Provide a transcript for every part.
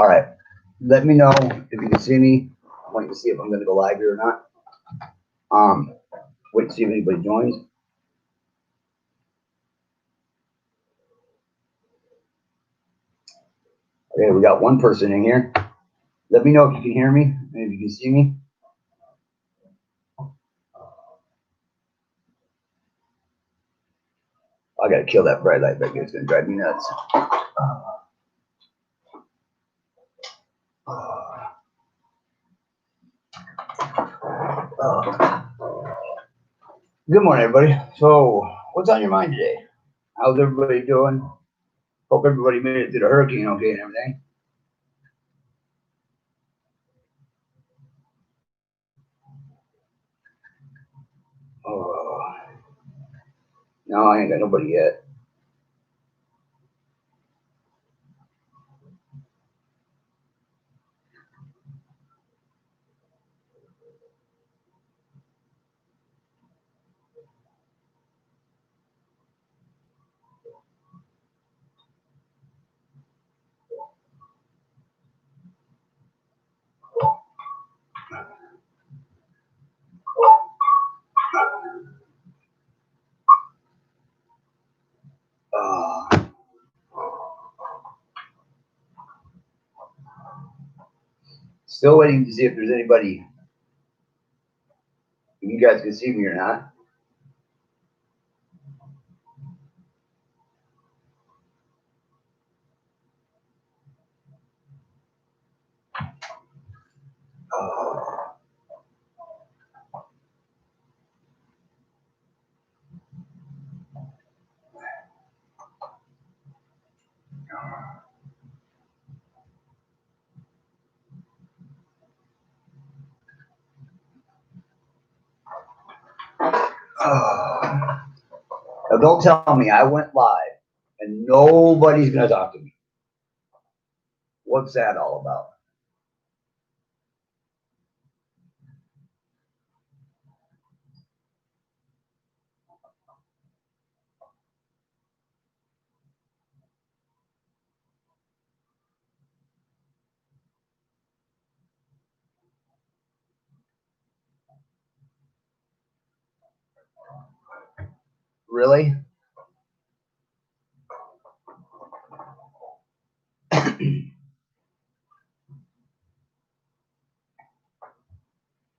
All right. Let me know if you can see me. I want you to see if I'm going to go live here or not. Wait to see if anybody joins. Okay, we got one person in here. Let me know if you can hear me, and if you can see me. I gotta kill that bright light back there. It's gonna drive me nuts. Good morning, everybody. So, what's on your mind today? How's everybody doing? Hope everybody made it through the hurricane okay and everything. Oh, no, I ain't got nobody yet. Still waiting to see if there's anybody. If you guys can see me or not. Now don't tell me I went live and nobody's gonna talk to me. What's that all about? Really?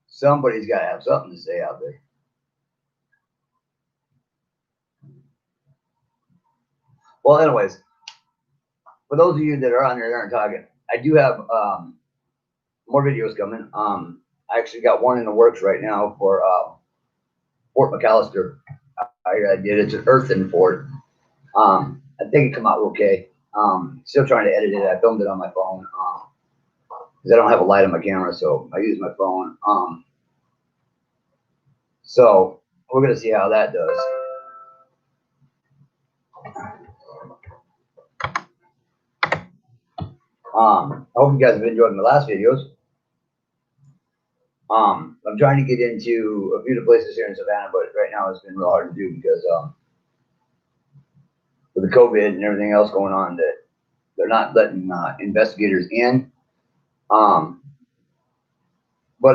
Somebody's got to have something to say out there. Well, anyways, for those of you that are on there that aren't talking, I do have more videos coming. I actually got one in the works right now for Fort McAllister. I did it's an earthen fort. I think it come out okay. Still trying to edit it. I filmed it on my phone because I don't have a light on my camera, so I use my phone. So we're gonna see how that does. I hope you guys have enjoyed my last videos. I'm trying to get into a few of the places here in Savannah, but right now it's been real hard to do because with the COVID and everything else going on, that they're not letting investigators in. But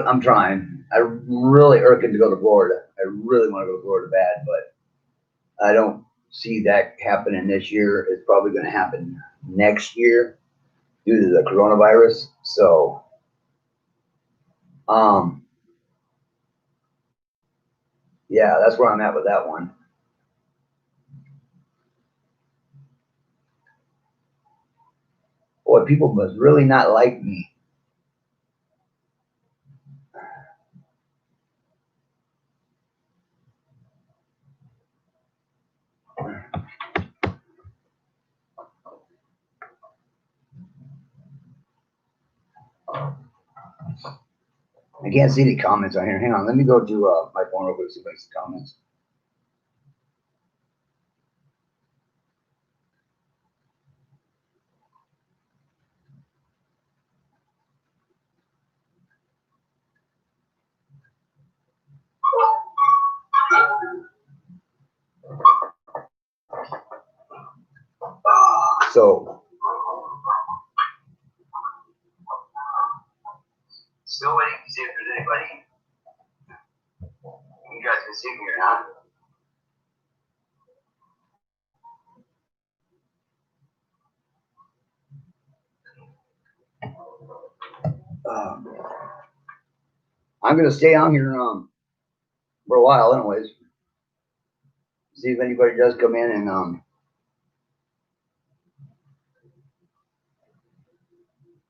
I'm trying. I really urging to go to Florida. I really want to go to Florida bad, but I don't see that happening this year. It's probably going to happen next year due to the coronavirus. So, yeah, that's where I'm at with that one. Boy, people must really not like me. I can't see any comments on here. Hang on, let me go to my phone real quick to see if I see comments. So, I'm gonna stay on here for a while, anyways. See if anybody does come in and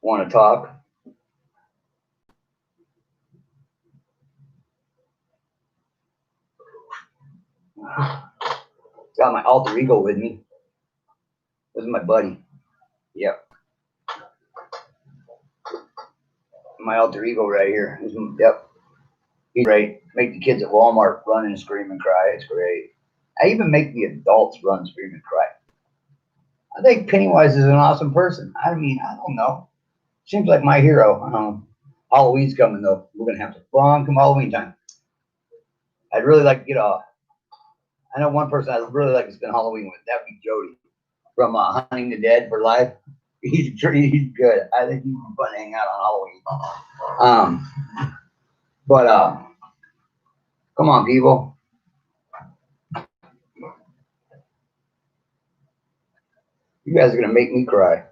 want to talk. Got my alter ego with me. This is my buddy. Yep. My alter ego right here. Yep. He's great. Make the kids at Walmart run and scream and cry. It's great. I even make the adults run, scream, and cry. I think Pennywise is an awesome person. I mean, I don't know. Seems like my hero. Halloween's coming though. We're gonna have some fun come Halloween time. I'd really like to get a. I know one person I'd really like to spend Halloween with. That'd be Jody from Hunting the Dead for Life. He's good. I think he'd be fun to hang out on Halloween. But come on, people. You guys are gonna make me cry.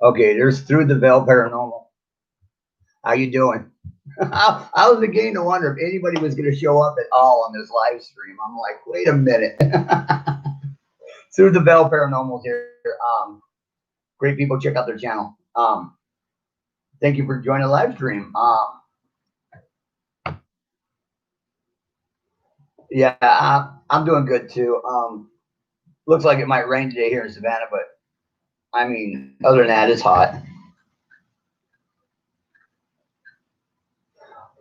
Okay, there's Through the Veil Paranormal. How you doing? I was beginning to wonder if anybody was going to show up at all on this live stream. I'm like, wait a minute. Through the Veil Paranormal here. Great people, check out their channel. Thank you for joining the live stream. Yeah, I'm doing good too. Looks like it might rain today here in Savannah, but I mean, other than that, it's hot.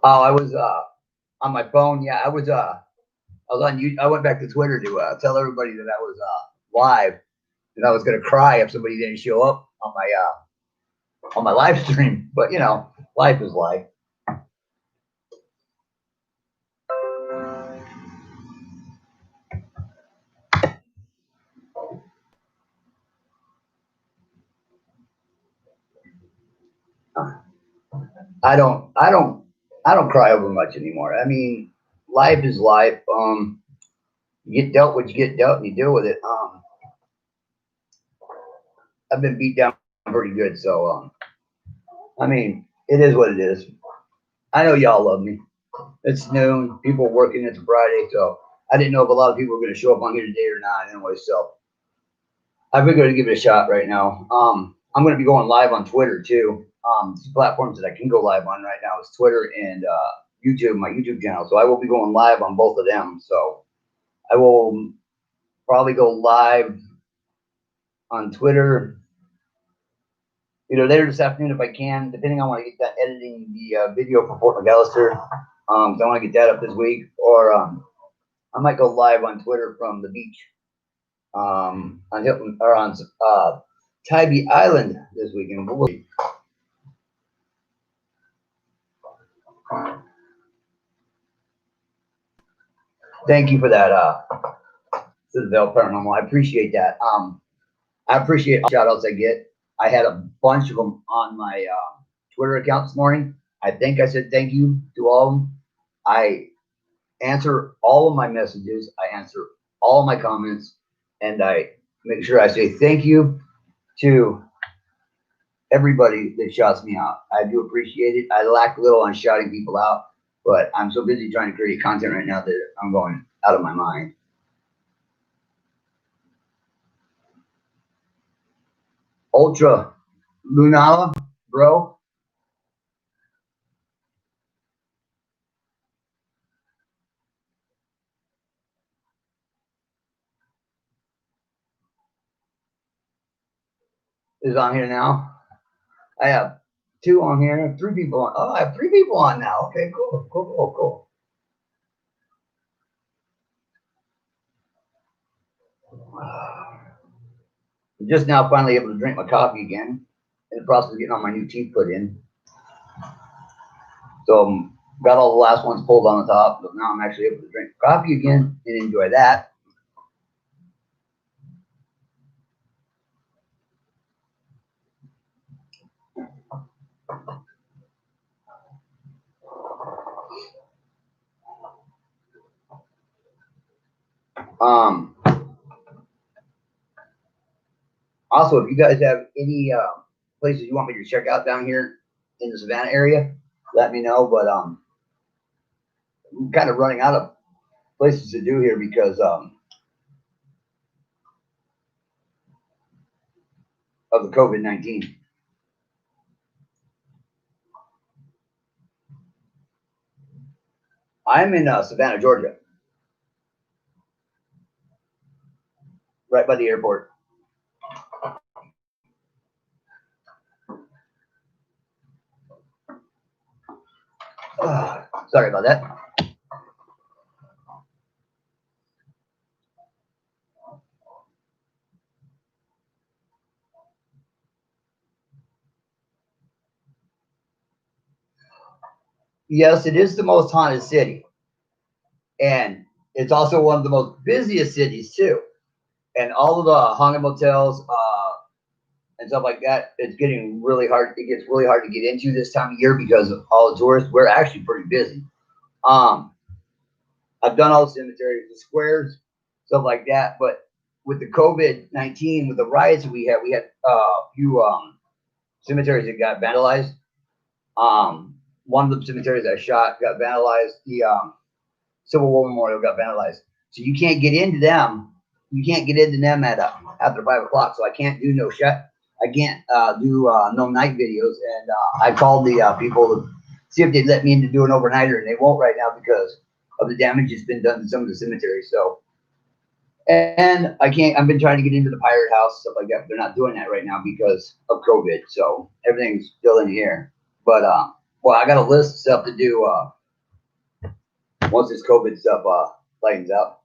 Oh, I was on my phone. Yeah, I was on you. I went back to Twitter to tell everybody that I was live, and I was gonna cry if somebody didn't show up on my live stream. But you know, life is life. I don't cry over much anymore. I mean, life is life. You get dealt what you get dealt, and you deal with it. I've been beat down pretty good, so I mean, it is what it is. I know y'all love me. It's noon. People are working. It's Friday, so I didn't know if a lot of people were going to show up on here today or not. Anyway, so I've been going to give it a shot right now. I'm going to be going live on Twitter too. Two platforms that I can go live on right now is Twitter and YouTube, my YouTube channel. So I will be going live on both of them. So I will probably go live on Twitter either later this afternoon if I can, depending on when I get done editing the video for Fort McAllister. So I want to get that up this week, or I might go live on Twitter from the beach on Hilton or on Tybee Island this weekend. We'll see. Thank you for that, Through the Veil Paranormal. I appreciate that. I appreciate all the shout outs I get. I had a bunch of them on my Twitter account this morning. I think I said thank you to all of them. I answer all of my messages. I answer all of my comments, and I make sure I say thank you to everybody that shouts me out. I do appreciate it. I lack a little on shouting people out, but I'm so busy trying to create content right now that I'm going out of my mind. Ultra Lunala, bro. is on here now. I have 2 on here, 3 people on. Oh, I have 3 people on now. Okay, cool, cool, cool, cool. I'm just now finally able to drink my coffee again. In the process of getting all my new teeth put in. So got all the last ones pulled on the top, but now I'm actually able to drink coffee again and enjoy that. Also, if you guys have any places you want me to check out down here in the Savannah area, let me know. But I'm kind of running out of places to do here because of the COVID-19. I'm in Savannah, Georgia, right by the airport. Sorry about that. Yes, it is the most haunted city. And it's also one of the most busiest cities too. And all of the haunted motels and stuff like that, it's getting really hard. It gets really hard to get into this time of year because of all the tourists. We're actually pretty busy. I've done all the cemeteries, the squares, stuff like that. But with the COVID-19, with the riots we had a few cemeteries that got vandalized. One of the cemeteries I shot got vandalized. The Civil War Memorial got vandalized. So you can't get into them. You can't get into them at after 5 o'clock. So I can't do no shut. I can't do no night videos. And I called the people to see if they'd let me in to do an overnighter, and they won't right now because of the damage that's been done to some of the cemeteries. So, and I can't. I've been trying to get into the Pirate House, stuff like that. But they're not doing that right now because of COVID. So everything's still in the air. But well, I got a list of stuff to do once this COVID stuff lightens up.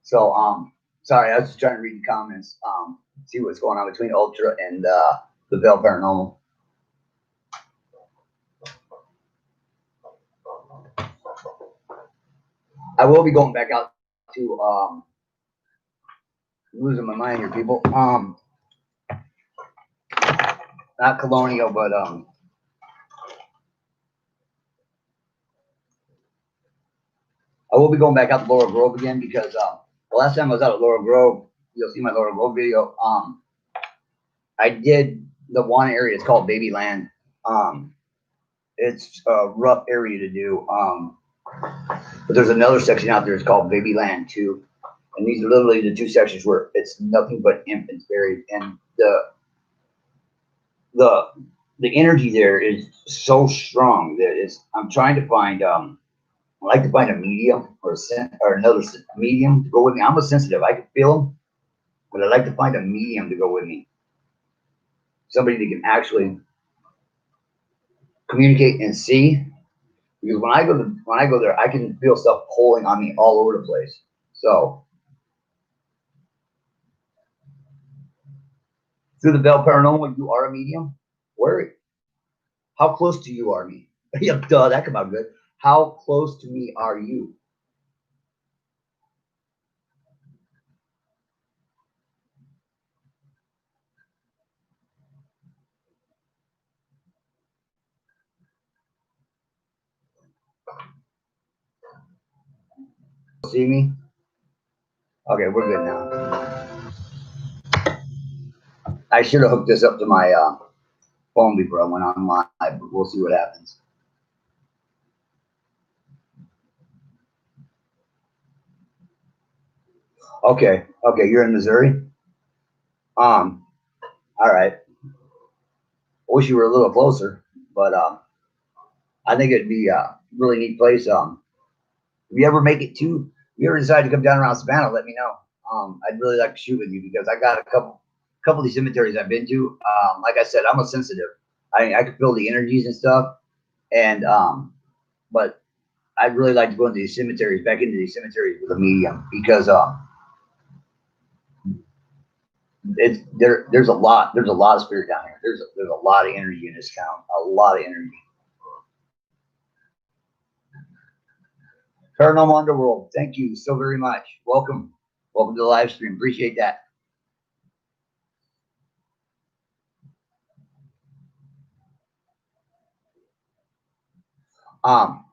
So sorry, I was just trying to read the comments, see what's going on between Ultra and the Veil Paranormal. I will be going back out to losing my mind here, people. Not Colonial, but I will be going back out to Laurel Grove again because the last time I was out at Laurel Grove, you'll see my Laurel Grove video. I did the one area. It's called Babyland. It's a rough area to do. But there's another section out there. It's called Babyland 2. And these are literally the 2 sections where it's nothing but infants buried. And the energy there is so strong that I'm trying to find, I like to find a medium or another medium to go with me. I'm a sensitive. I can feel them, but I like to find a medium to go with me. Somebody that can actually communicate and see. Because when I go there, I can feel stuff pulling on me all over the place. So through the Veil Paranormal, you are a medium. How close to you are me? Yeah, duh, that come out good. How close to me are you? See me? Okay, we're good now. I should have hooked this up to my phone before I went on live, but we'll see what happens. Okay, okay, you're in Missouri. All right. Wish you were a little closer, but I think it'd be a really neat place. If you ever make it to, if you ever decide to come down around Savannah, let me know. I'd really like to shoot with you because I got a couple of these cemeteries I've been to. Like I said, I'm a sensitive. I can feel the energies and stuff, and but I'd really like to go into these cemeteries, back into these cemeteries with a medium because it's there's a lot of spirit down here. There's a lot of energy in this town, a lot of energy. Paranormal Underworld, thank you so very much. Welcome to the live stream. Appreciate that. Um,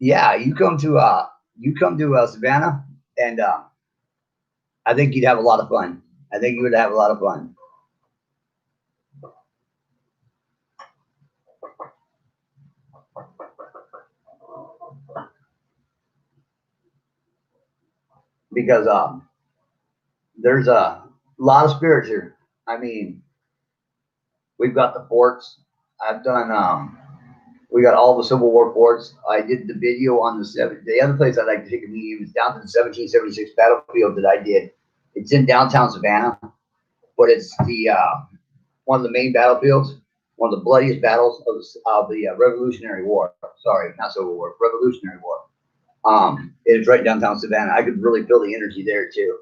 yeah, you come to Savannah, and I think you'd have a lot of fun. I think you would have a lot of fun because there's a lot of spirits here. I mean, we've got the forts. I've done we got all the Civil War forts. I did the video on the other place I'd like to take a medium is down to the 1776 battlefield that I did. It's in downtown Savannah, but it's the one of the main battlefields, one of the bloodiest battles of the Revolutionary War. Sorry, not Civil War, Revolutionary War. It is right downtown Savannah. I could really feel the energy there too.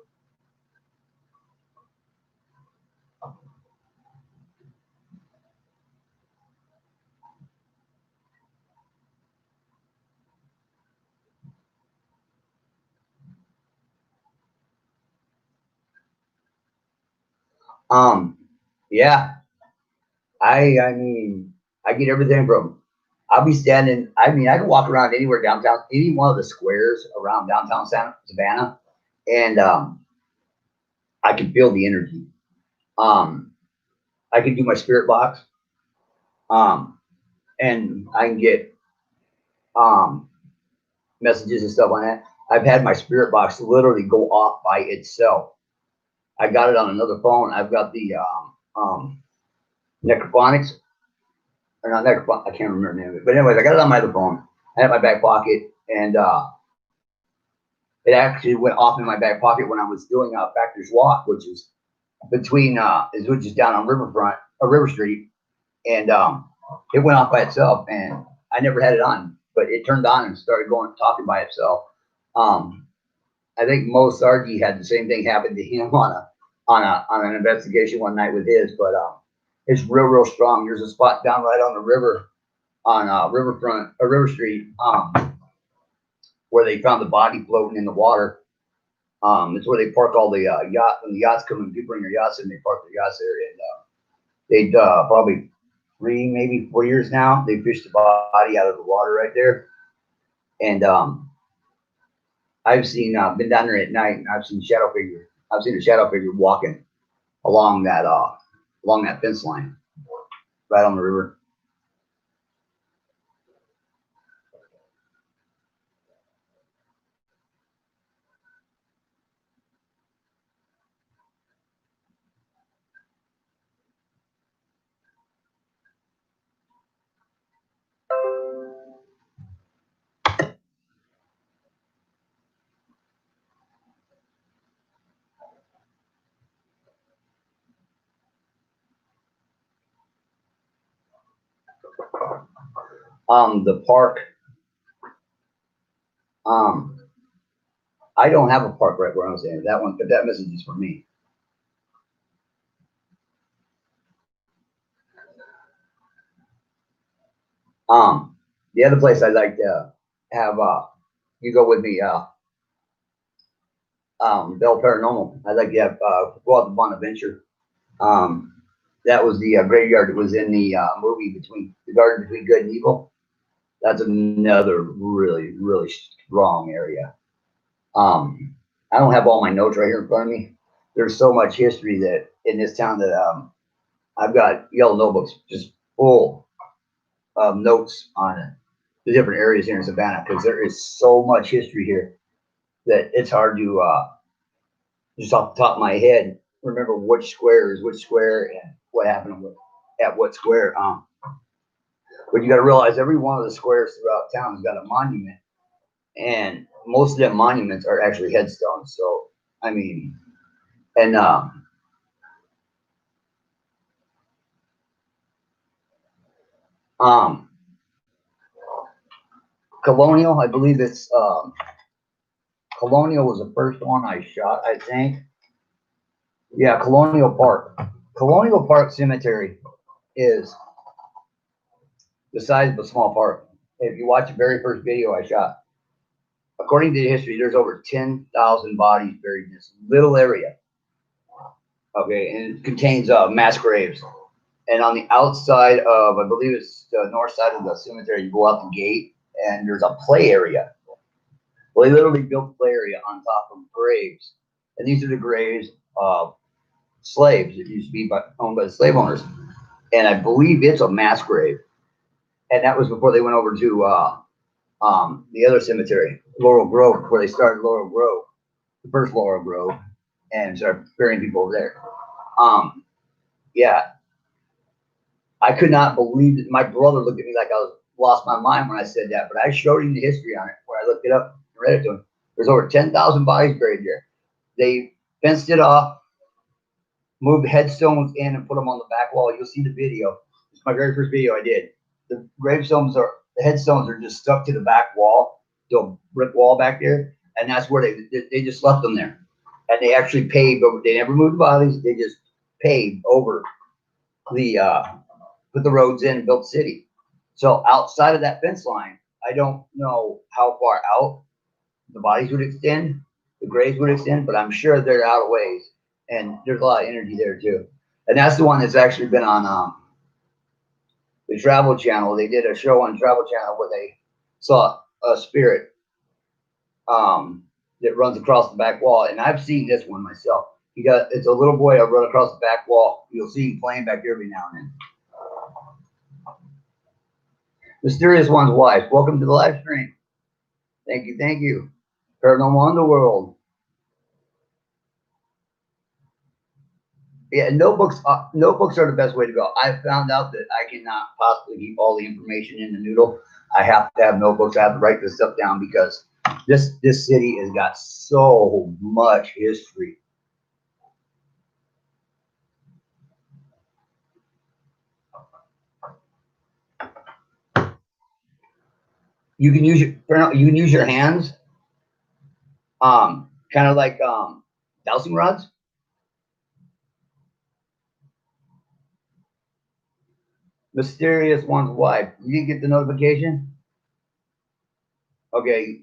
Um, yeah, I mean, I get everything from. I'll be standing. I mean, I can walk around anywhere downtown, any one of the squares around downtown Savannah, and I can feel the energy. Um, I can do my spirit box, um, and I can get um, messages and stuff on that. I've had my spirit box literally go off by itself. I got it on another phone. I've got the Necrophonics, or not Necrophonics. I can't remember the name of it. But anyways, I got it on my other phone. I had my back pocket, and it actually went off in my back pocket when I was doing Factor's Walk, which is which is down on Riverfront or River Street, and it went off by itself, and I never had it on, but it turned on and started going talking by itself. Um, I think Mo Sargi had the same thing happen to him on an investigation one night with his, but it's real strong. There's a spot down right on the river on Riverfront or River Street where they found the body floating in the water. It's where they park all the when the yachts come in, people bring their yachts in, they park their yachts there, and they'd probably 3, maybe 4 years now. They fished the body out of the water right there, and I've seen been down there at night, and I've seen shadow figure. I've seen a shadow figure walking along that fence line, right on the river. The park. Um, I don't have a park right where I'm saying that one, but that message is for me. The other place I'd like to have you go with me, Bell Paranormal. I'd like to have go out to Bonaventure. Um, that was the graveyard that was in the movie between the Garden Between Good and Evil. That's another really strong area. I don't have all my notes right here in front of me. There's so much history that in this town that I've got yellow notebooks just full of notes on the different areas here in Savannah because there is so much history here. that it's hard to just off the top of my head remember which square is which square and what happened at what square. But you got to realize every one of the squares throughout town has got a monument, and most of them monuments are actually headstones. So I mean, and Colonial, I believe it's Colonial was the first one I shot, I think. Yeah, Colonial Park. Colonial Park Cemetery is the size of a small park. If you watch the very first video I shot, according to the history, there's over 10,000 bodies buried in this little area. Okay, and it contains mass graves. And on the outside of, I believe it's the north side of the cemetery, you go out the gate, and there's a play area. Well, they literally built a play area on top of graves. And these are the graves of slaves. It used to be owned by the slave owners. And I believe it's a mass grave. And that was before they went over to the other cemetery, Laurel Grove, where they started Laurel Grove, the first Laurel Grove, and started burying people over there. Yeah. I could not believe it. My brother looked at me like I was lost my mind when I said that, but I showed him the history on it where I looked it up and read it to him. There's over 10,000 bodies buried there. They fenced it off, moved headstones in, and put them on the back wall. You'll see the video. It's my very first video I did. The the headstones are just stuck to the back wall, the brick wall back there, and that's where they just left them there. And they actually paved over. They never moved the bodies. They just paved over the put the roads in and built the city. So outside of that fence line, I don't know how far out the bodies would extend, the graves would extend, but I'm sure they're out of ways. And there's a lot of energy there too. And that's the one that's actually been on the Travel Channel. They did a show on Travel Channel where they saw a spirit that runs across the back wall. And I've seen this one myself. It's a little boy that run across the back wall. You'll see him playing back there every now and then. Mysterious One's wife. Welcome to the live stream. Thank you, thank you. Paranormal Underworld. Yeah, notebooks are the best way to go. I found out that I cannot possibly keep all the information in the noodle. I have to have notebooks. I have to write this stuff down because this city has got so much history. You can use your hands, kind of like dowsing rods. Mysterious One's wife. You didn't get the notification? Okay.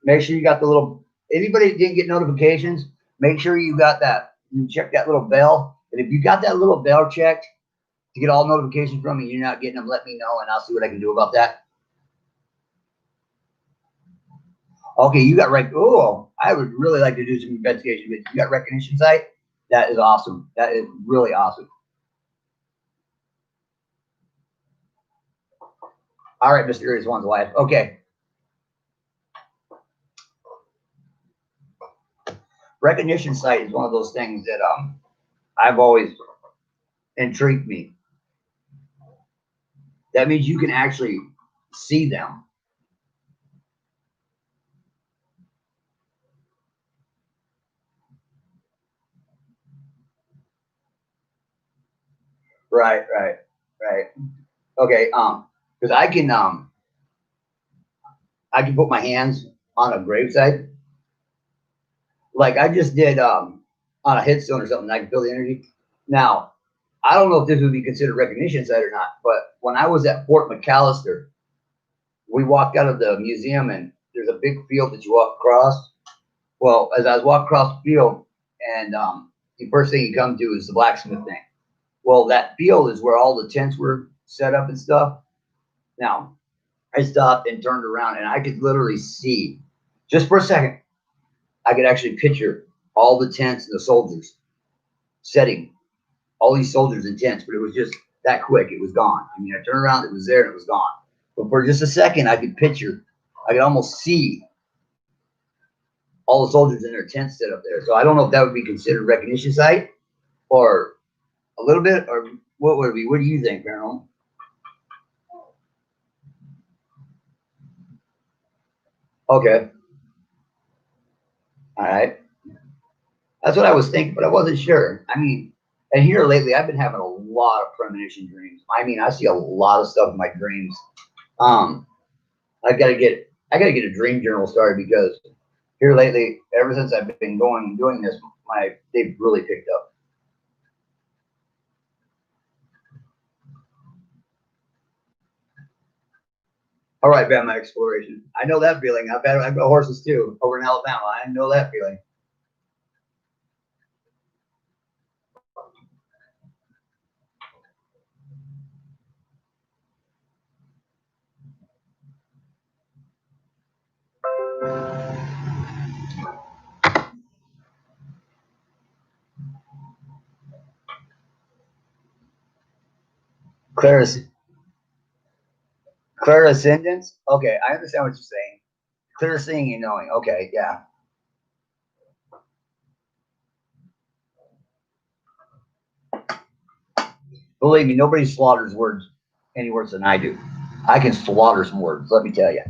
Make sure you got the little. Anybody that didn't get notifications, make sure you got that. You check that little bell, and if you got that little bell checked to get all notifications from me, you're not getting them. Let me know, and I'll see what I can do about that. Okay, you got Oh, I would really like to do some investigation. But you got recognition site? That is awesome. That is really awesome. All right, Mysterious One's wife. Okay. Recognition site is one of those things that I've always intrigued me. That means you can actually see them. Right. Okay, because I can put my hands on a gravesite. Like I just did on a headstone or something, I can feel the energy. Now, I don't know if this would be considered recognition site or not, but when I was at Fort McAllister, we walked out of the museum and there's a big field that you walk across. Well, as I was walking across the field, and the first thing you come to is the blacksmith thing. Well, that field is where all the tents were set up and stuff. Now, I stopped and turned around, and I could literally see, just for a second, I could actually picture all the tents and the soldiers setting, all these soldiers in tents, but it was just that quick. It was gone. I mean, I turned around, it was there, and it was gone. But for just a second, I could almost see all the soldiers in their tents set up there. So I don't know if that would be considered recognition site or a little bit, or what would it be? What do you think, Paranormal? Okay. All right. That's what I was thinking, but I wasn't sure. I mean, and here lately, I've been having a lot of premonition dreams. I mean, I see a lot of stuff in my dreams. Um, I gotta get a dream journal started because here lately, ever since I've been going and doing this, they've really picked up. All right, Bama exploration. I know that feeling. I've got horses too over in Alabama. I know that feeling. Clairascendence. Okay, I understand what you're saying. Clear seeing and knowing. Okay, yeah. Believe me, nobody slaughters words any worse than I do. I can slaughter some words, let me tell you.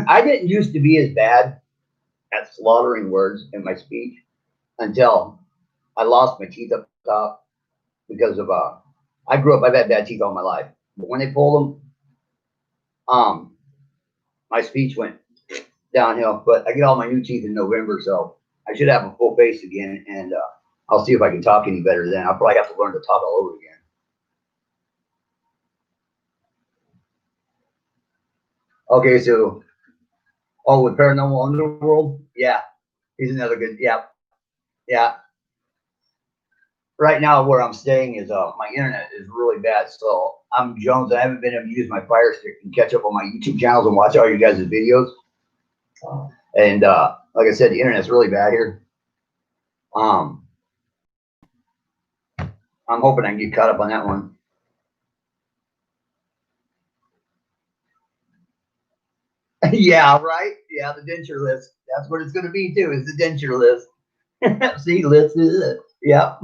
I didn't used to be as bad at slaughtering words in my speech until I lost my teeth up top because of I grew up, I've had bad teeth all my life. But when they pulled them, my speech went downhill. But I get all my new teeth in November, so I should have a full face again, and I'll see if I can talk any better then. I'll probably have to learn to talk all over again. Okay, so with Paranormal Underworld, yeah, he's another good, yeah, yeah. Right now, where I'm staying is my internet is really bad, so I'm Jones. I haven't been able to use my Fire Stick and catch up on my YouTube channels and watch all you guys' videos. And like I said, the internet's really bad here. I'm hoping I can get caught up on that one. Yeah, right. Yeah, the denture list. That's what it's going to be too. Is the denture list. See, list is it. Yeah.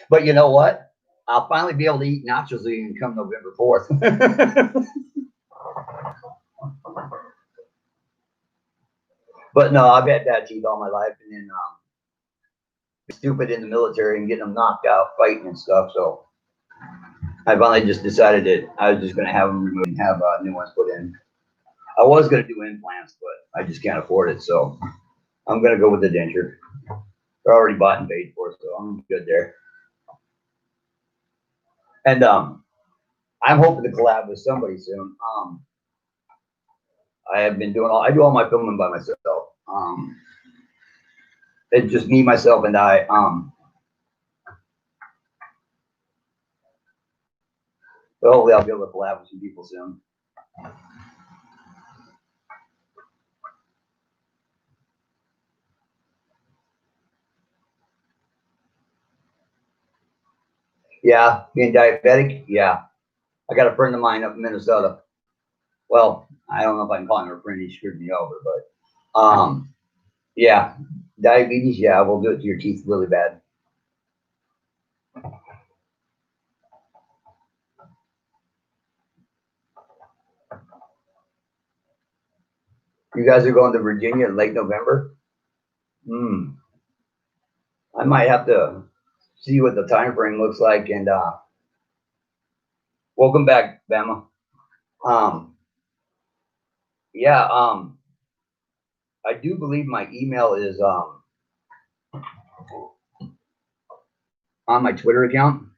But you know what? I'll finally be able to eat nachos again come November 4th. But no, I've had bad teeth all my life, and then stupid in the military and getting them knocked out fighting and stuff. So I finally just decided that I was just going to have them removed and have new ones put in. I was going to do implants, but I just can't afford it. So I'm going to go with the denture. They're already bought and paid for, so I'm good there. And I'm hoping to collab with somebody soon. I have been I do all my filming by myself. It's just me, myself, and I. But hopefully I'll be able to collab with some people soon. Yeah, being diabetic, yeah. I got a friend of mine up in Minnesota. Well, I don't know if I can call him a friend. He screwed me over, but yeah, diabetes, yeah, will do it to your teeth really bad. You guys are going to Virginia in late November? I might have to see what the time frame looks like. And welcome back, Bama. Yeah, I do believe my email is on my Twitter account.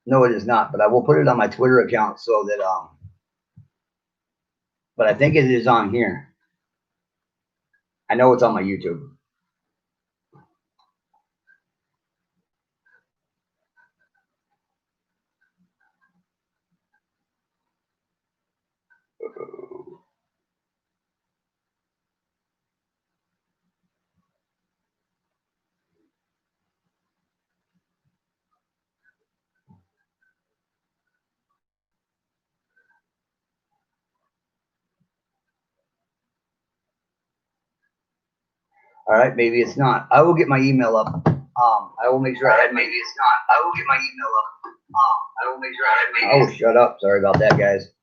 No, it is not, but I will put it on my Twitter account so that but I think it is on here. I know it's on my YouTube. All right, maybe it's not. I will get my email up. I will make sure I had maybe it's not. I will get my email up. I will make sure I had maybe. Oh, shut up. Sorry about that, guys.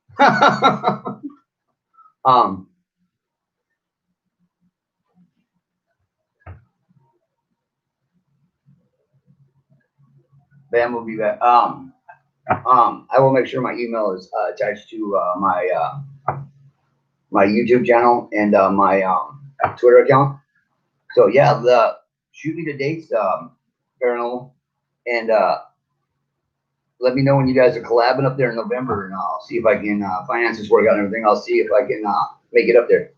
Bam will be back. I will make sure my email is attached to my YouTube channel and my Twitter account. So yeah, shoot me the dates, Paranormal, and let me know when you guys are collabing up there in November, and I'll see if I can finances work out and everything. I'll see if I can make it up there.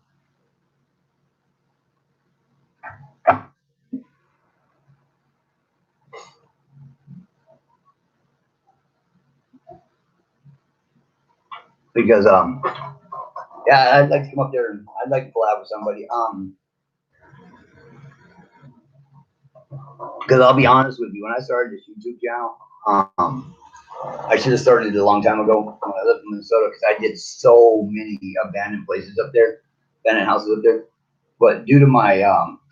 Because yeah, I'd like to come up there and I'd like to collab with somebody. Because I'll be honest with you, when I started this YouTube channel, I should have started it a long time ago when I lived in Minnesota, because I did so many abandoned places up there, abandoned houses up there. But due to my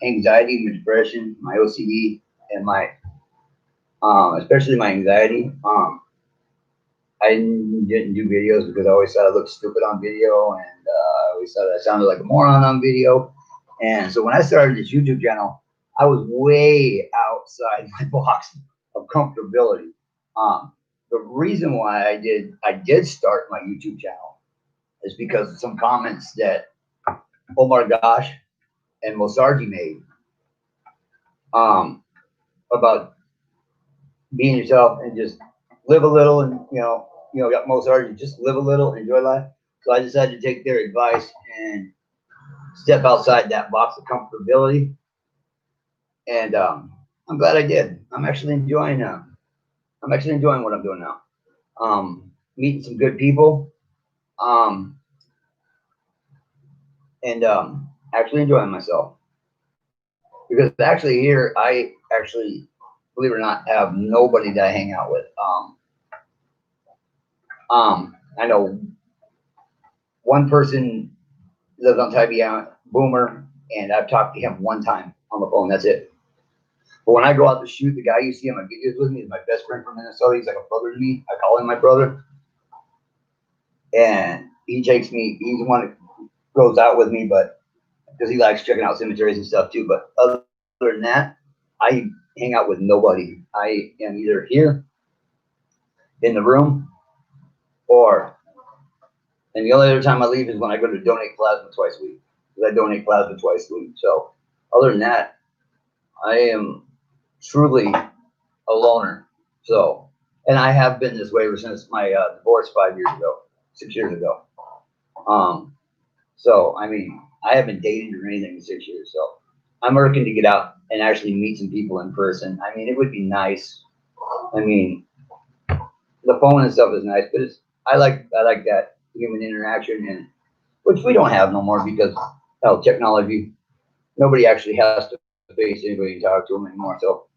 anxiety, my depression, my OCD, and my especially my anxiety, I didn't do videos because I always thought I looked stupid on video, and I always thought I sounded like a moron on video. And so when I started this YouTube channel, I was way outside my box of comfortability. The reason why I did start my YouTube channel is because of some comments that Omar Gosh and Mosarji made about being yourself and just live a little, and got Mosarji, just live a little, enjoy life. So I decided to take their advice and step outside that box of comfortability, and I'm glad I did. I'm actually enjoying what I'm doing now. Meeting some good people, and actually enjoying myself. Because actually here, I actually, believe it or not, have nobody that I hang out with. I know one person lives on Tybee Island, Boomer, and I've talked to him one time on the phone. That's it. But when I go out to shoot, the guy you see on my videos with me is my best friend from Minnesota. He's like a brother to me. I call him my brother. And he takes me, he's the one that goes out with me, but because he likes checking out cemeteries and stuff too. But other than that, I hang out with nobody. I am either here in the room, and the only other time I leave is when I go to donate plasma twice a week. Because I donate plasma twice a week. So other than that, I am truly a loner. So, and I have been this way ever since my divorce 6 years ago. So I mean, I haven't dated or anything in 6 years. So I'm working to get out and actually meet some people in person. I mean, it would be nice. I mean, the phone and stuff is nice, but I like that human interaction, and which we don't have no more because technology. Nobody actually has to face anybody and talk to them anymore. So,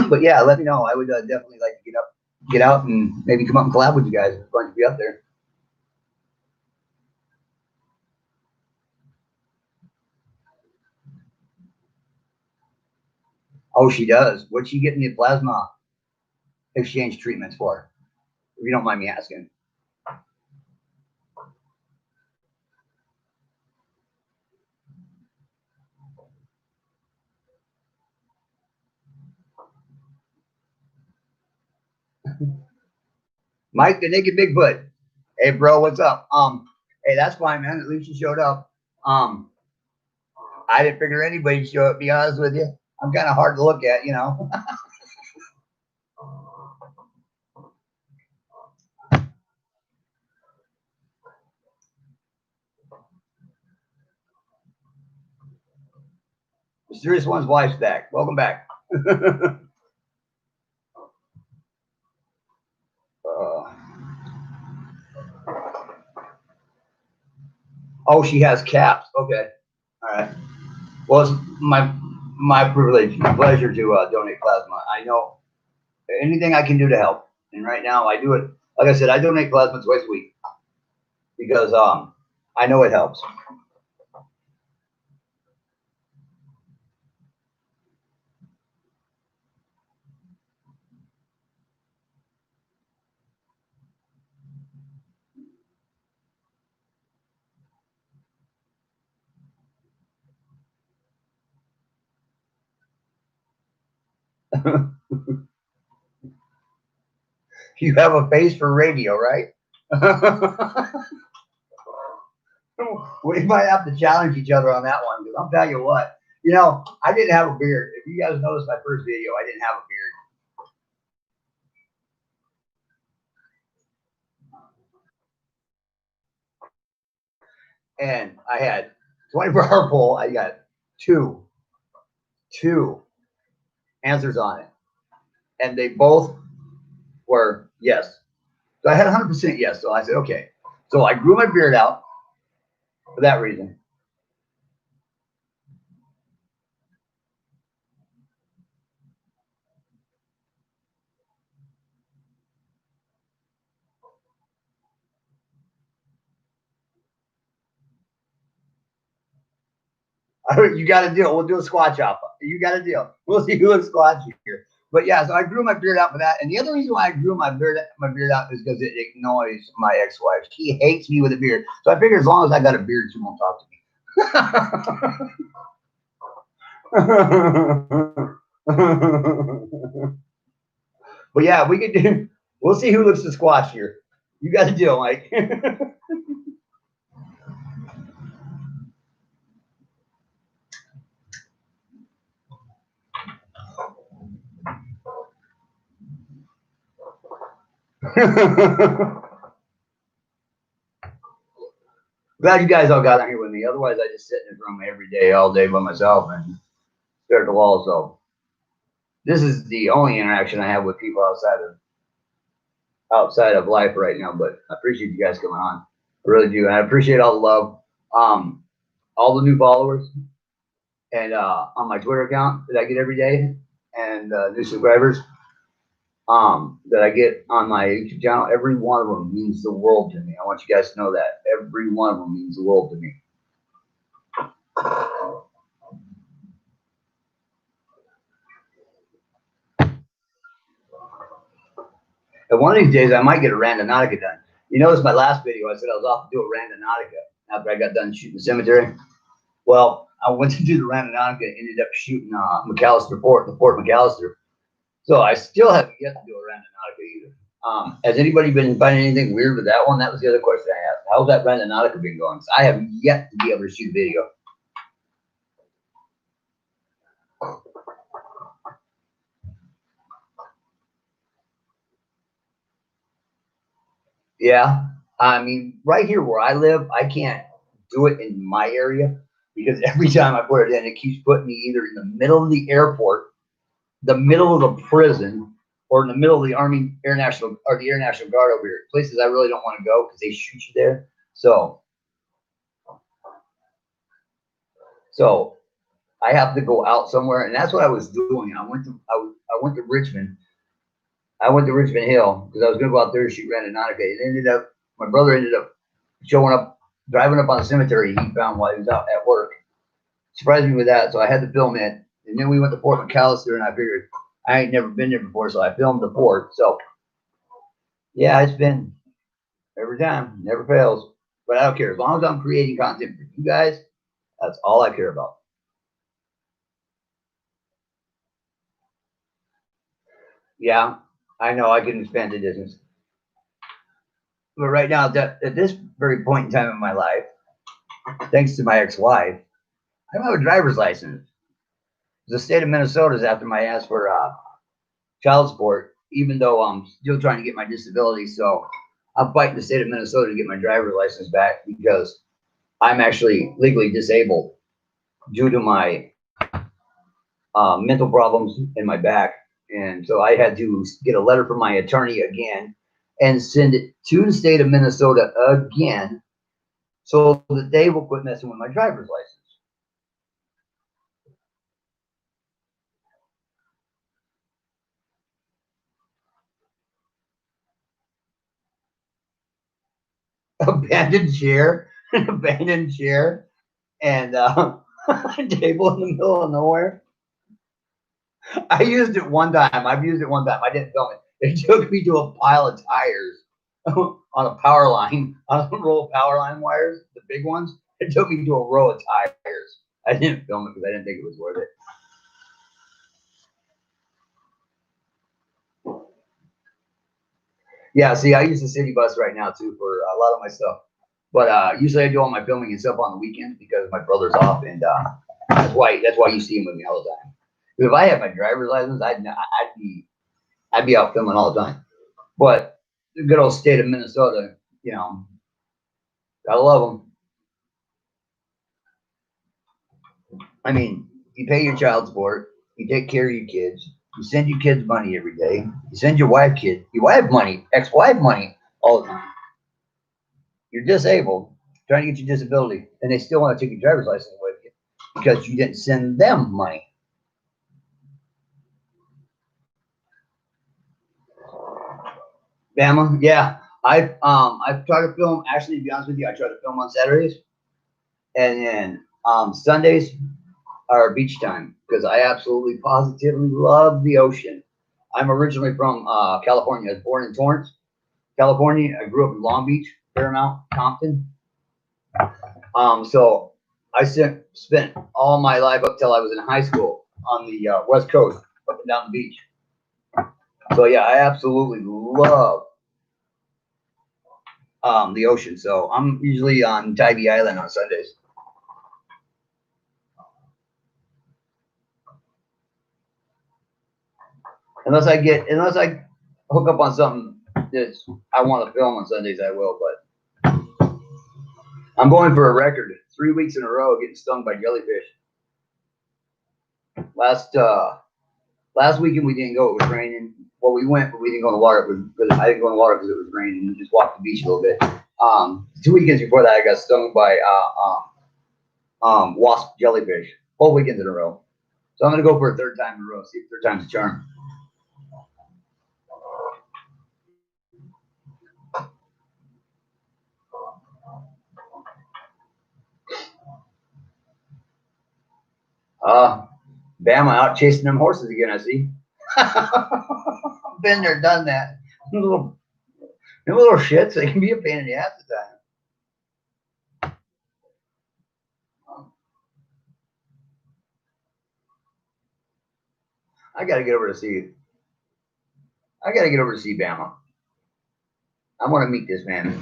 but yeah, let me know. I would definitely like to get out, and maybe come up and collab with you guys. It's fun to be up there. Oh, she does. What's she getting the plasma exchange treatments for? If you don't mind me asking. Mike the Naked Bigfoot. Hey, bro, what's up? Hey, that's fine, man. At least you showed up. I didn't figure anybody'd show up, to be honest with you. I'm kind of hard to look at, Mysterious One's wife's back. Welcome back. Oh, she has caps. Okay. All right. Well, it's my privilege, my pleasure to donate plasma. I know anything I can do to help, and right now I do it. Like I said, I donate plasma twice a week because I know it helps. You have a face for radio, right? We might have to challenge each other on that one, because I'll tell you what, I didn't have a beard. If you guys noticed my first video, I didn't have a beard. And I had 24-hour poll. I got two answers on it. And they both were yes. So I had 100% yes. So I said, okay. So I grew my beard out for that reason. You got a deal. We'll do a squatch off. You got a deal. We'll see who looks squatchy here. But yeah, so I grew my beard out for that. And the other reason why I grew my beard out is because it annoys my ex-wife. She hates me with a beard. So I figured as long as I got a beard, she won't talk to me. But yeah, we could do. We'll see who looks the squatch here. You got a deal, Mike. Glad you guys all got on here with me. Otherwise, I just sit in this room every day, all day by myself and stare at the wall. So this is the only interaction I have with people outside of life right now. But I appreciate you guys coming on. I really do, and I appreciate all the love, all the new followers, and on my Twitter account that I get every day, and new subscribers that I get on my YouTube channel. Every one of them means the world to me. I want you guys to know that every one of them means the world to me. And one of these days, I might get a Randonautica done. You notice my last video, I said I was off to do a Randonautica after I got done shooting the cemetery. Well, I went to do the Randonautica and ended up shooting McAllister Fort, the Fort McAllister. So I still haven't yet to do a Randonautica either. Has anybody been finding anything weird with that one? That was the other question I asked. How's that Randonautica been going? So I have yet to be able to shoot a video. Yeah, I mean, right here where I live, I can't do it in my area because every time I put it in, it keeps putting me either in the middle of the airport, the middle of the prison, or in the middle of the Army Air National or the Air National Guard over here. Places I really don't want to go because they shoot you there. So I have to go out somewhere, and that's what I was doing. I went to Richmond. I went to Richmond Hill because I was going to go out there and shoot Randonautica. It my brother ended up driving up on the cemetery he found while he was out at work. Surprised me with that, so I had to film it. And then we went to Fort McAllister, and I figured I ain't never been there before, so I filmed the fort. So yeah, it's been every time, never fails. But I don't care. As long as I'm creating content for you guys, that's all I care about. Yeah, I know I can expand the distance. But right now, at this very point in time in my life, thanks to my ex-wife, I don't have a driver's license. The state of Minnesota is after my ass for child support, even though I'm still trying to get my disability. So I'm fighting the state of Minnesota to get my driver's license back because I'm actually legally disabled due to my mental problems in my back. And so I had to get a letter from my attorney again and send it to the state of Minnesota again so that they will quit messing with my driver's license. Abandoned chair, abandoned chair, and table in the middle of nowhere. I used it one time. I've used it one time. I didn't film it. It took me to a pile of tires on a power line, on a row of power line wires, the big ones. It took me to a row of tires. I didn't film it because I didn't think it was worth it. Yeah, see, I use the city bus right now too for a lot of my stuff. But usually I do all my filming and stuff on the weekends because my brother's off, and that's why you see him with me all the time. 'Cause if I had my driver's license, I'd be out filming all the time. But the good old state of Minnesota, gotta love them. I mean, you pay your child support, you take care of your kids, you send your kids money every day, you send your wife money, ex-wife money all the time. You're disabled, trying to get your disability, and they still want to take your driver's license away from you because you didn't send them money. Bama, yeah. I try to film. Actually, to be honest with you, I try to film on Saturdays, and then Sundays are beach time because I absolutely positively love the ocean. I'm originally from California. I was born in Torrance, California. I grew up in Long Beach, Paramount, Compton. So I spent all my life up till I was in high school on the West Coast, up and down the beach. So yeah, I absolutely love the ocean. So I'm usually on Tybee Island on Sundays. Unless I hook up on something that I want to film on Sundays, I will. But I'm going for a record 3 weeks in a row getting stung by jellyfish. Last weekend we didn't go. It was raining. Well, we went, but we didn't go in the water. I didn't go in the water because it was raining. We just walked the beach a little bit. 2 weekends before that, I got stung by wasp jellyfish. Both weekends in a row. So I'm gonna go for a third time in a row. See if third time's a charm. Bama out chasing them horses again. I see. Been there, done that. Them little shits. They can be a pain in the ass at times. I gotta get over to see. I gotta get over to see Bama. I want to meet this man.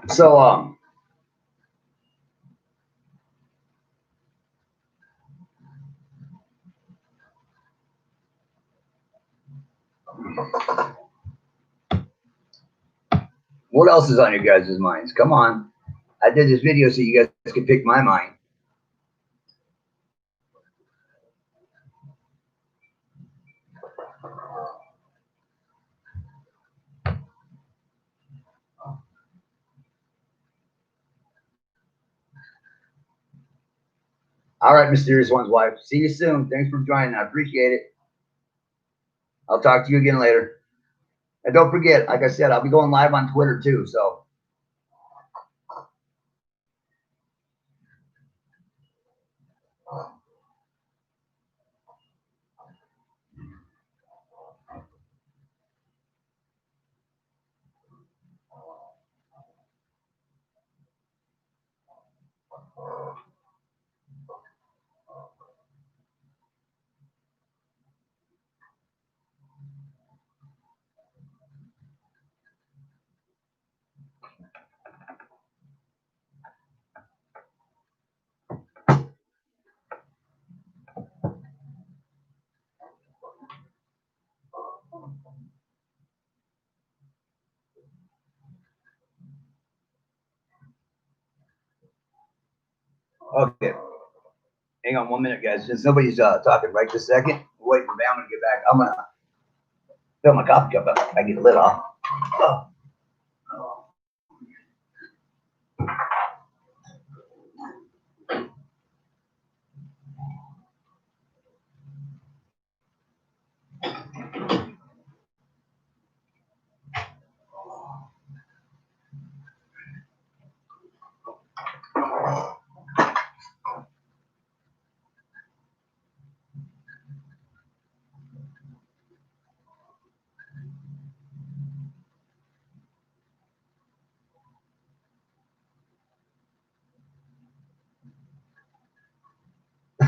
So what else is on your guys' minds? Come on. I did this video so you guys could pick my mind. All right, Mysterious One's wife. See you soon. Thanks for joining. I appreciate it. I'll talk to you again later. And don't forget, like I said, I'll be going live on Twitter too. So okay. Hang on 1 minute, guys. Since nobody's talking right this second, wait for Bama to get back. I'm gonna fill my coffee cup up. I get the lid off. Oh.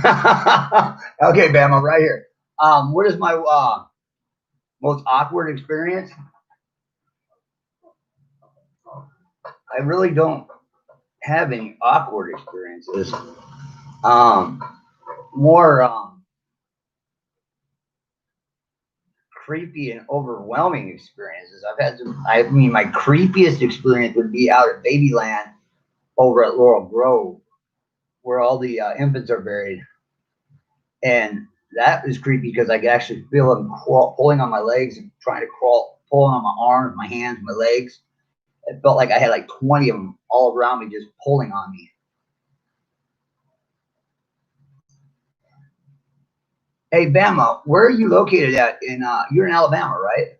Okay, Bama, right here. What is my most awkward experience? I really don't have any awkward experiences. Um, more creepy and overwhelming experiences. I've had some. I mean, my creepiest experience would be out at Babyland over at Laurel Grove, where all the infants are buried, and that was creepy because I could actually feel them pulling on my legs and trying to crawl, pulling on my arms, my hands, my legs. It felt like I had like 20 of them all around me, just pulling on me. Hey, Bama, where are you located at? You're in Alabama, right?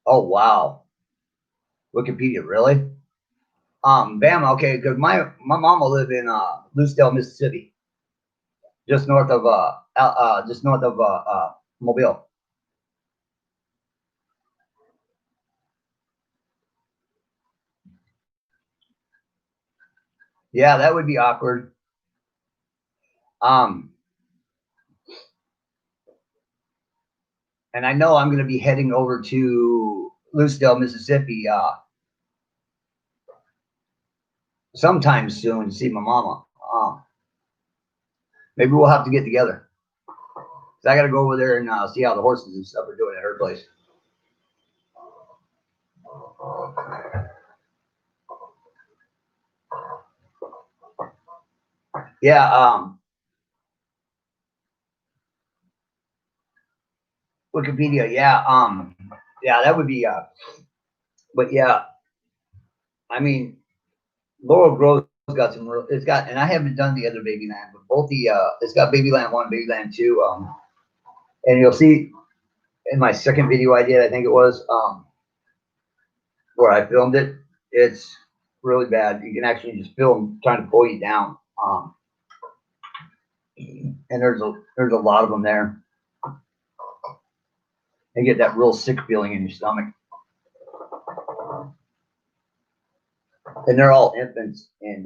Oh, wow. Wikipedia, really? Bama, okay, because my mom will live in Lucedale, Mississippi, just north of Mobile. Yeah, that would be awkward. Um, and I know I'm going to be heading over to Lucedale, Mississippi, sometime soon to see my mama. Maybe we'll have to get together. 'Cause I got to go over there and see how the horses and stuff are doing at her place. Yeah, Wikipedia. Yeah, that would be. But yeah, I mean, Laurel Grove's got some real. It's got, and I haven't done the other Babyland, but both the it's got Babyland 1, Babyland 2. And you'll see in my second video I did, I think it was, where I filmed it. It's really bad. You can actually just film trying to pull you down. And there's a lot of them there. You get that real sick feeling in your stomach. And they're all infants and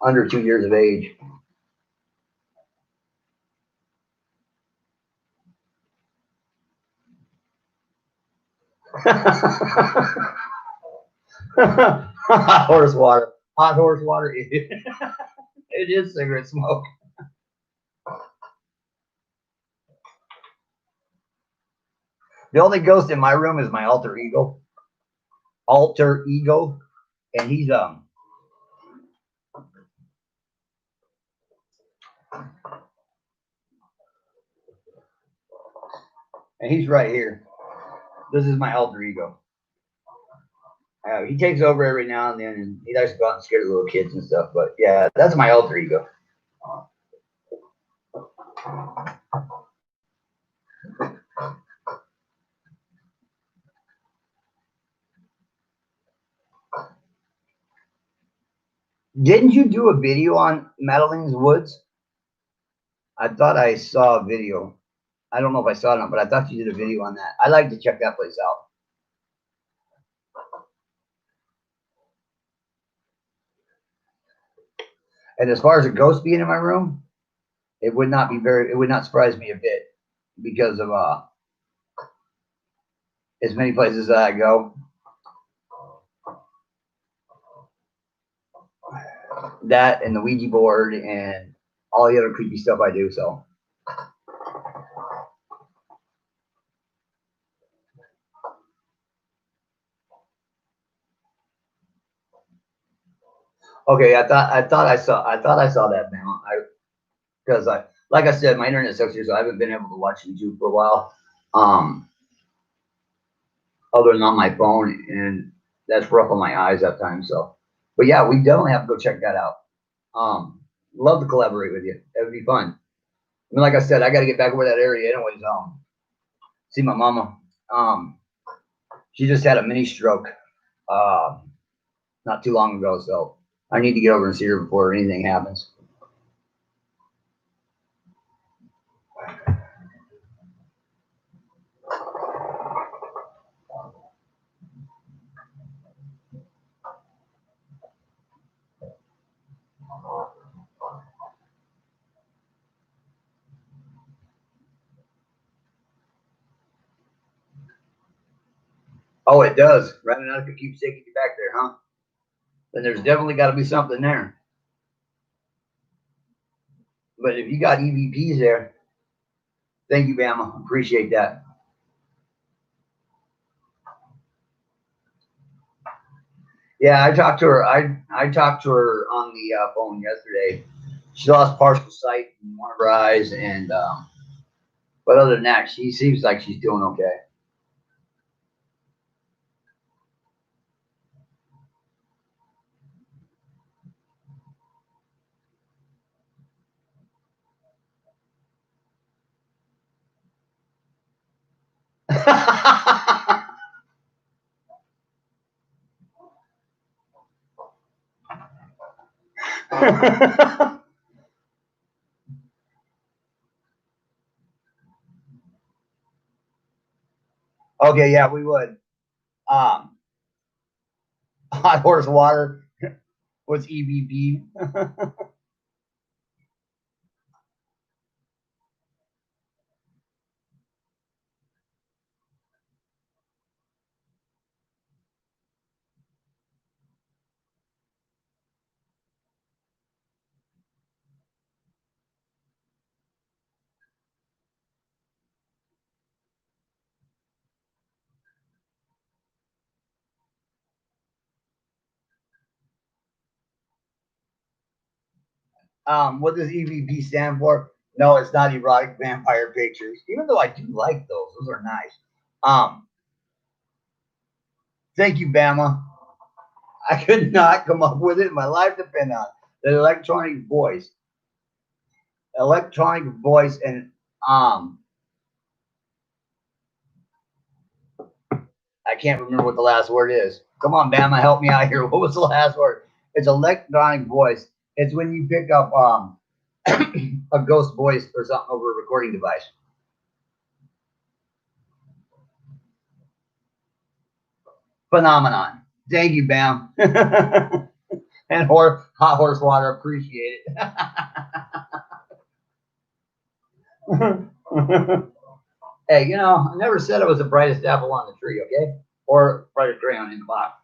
under 2 years of age. Hot horse water. Hot horse water. It is cigarette smoke. The only ghost in my room is my alter ego. Alter ego. And he's right here. This is my alter ego. He takes over every now and then, and he likes to go out and scare the little kids and stuff. But yeah, that's my alter ego. Didn't you do a video on Madeline's Woods? I thought I saw a video. I don't know if I saw it or not, but I thought you did a video on that. I like to check that place out. And as far as a ghost being in my room, it would not surprise me a bit because of as many places that I go. That and the Ouija board and all the other creepy stuff I do. So okay, I thought I saw that now. Because like I said, my internet sucks here, so I haven't been able to watch YouTube for a while. Other than on my phone, and that's rough on my eyes at times. So, but yeah, we definitely have to go check that out. Love to collaborate with you. That would be fun. mean, like I said, I got to get back over that area anyways. See my mama. She just had a mini stroke, not too long ago, so I need to get over and see her before anything happens. Oh, it does. Radionautics keeps taking you back there, huh? Then there's definitely got to be something there. But if you got EVPs there, thank you, Bama. Appreciate that. Yeah, I talked to her. I talked to her on the phone yesterday. She lost partial sight in one of her eyes, and but other than that, she seems like she's doing okay. Okay, yeah, we would. Um, hot horse water was EVP. What does EVP stand for? No, it's not erotic vampire pictures. Even though I do like those, those are nice. Um, Thank you, Bama. I could not come up with it. My life depends on it. The electronic voice, and um, I can't remember what the last word is. Come on, Bama, help me out here. What was the last word? It's electronic voice. It's when you pick up a ghost voice or something over a recording device. Phenomenon. Thank you, Bam. And hot horse water. Appreciate it. Hey, I never said I was the brightest apple on the tree, okay? Or brightest crayon in the box.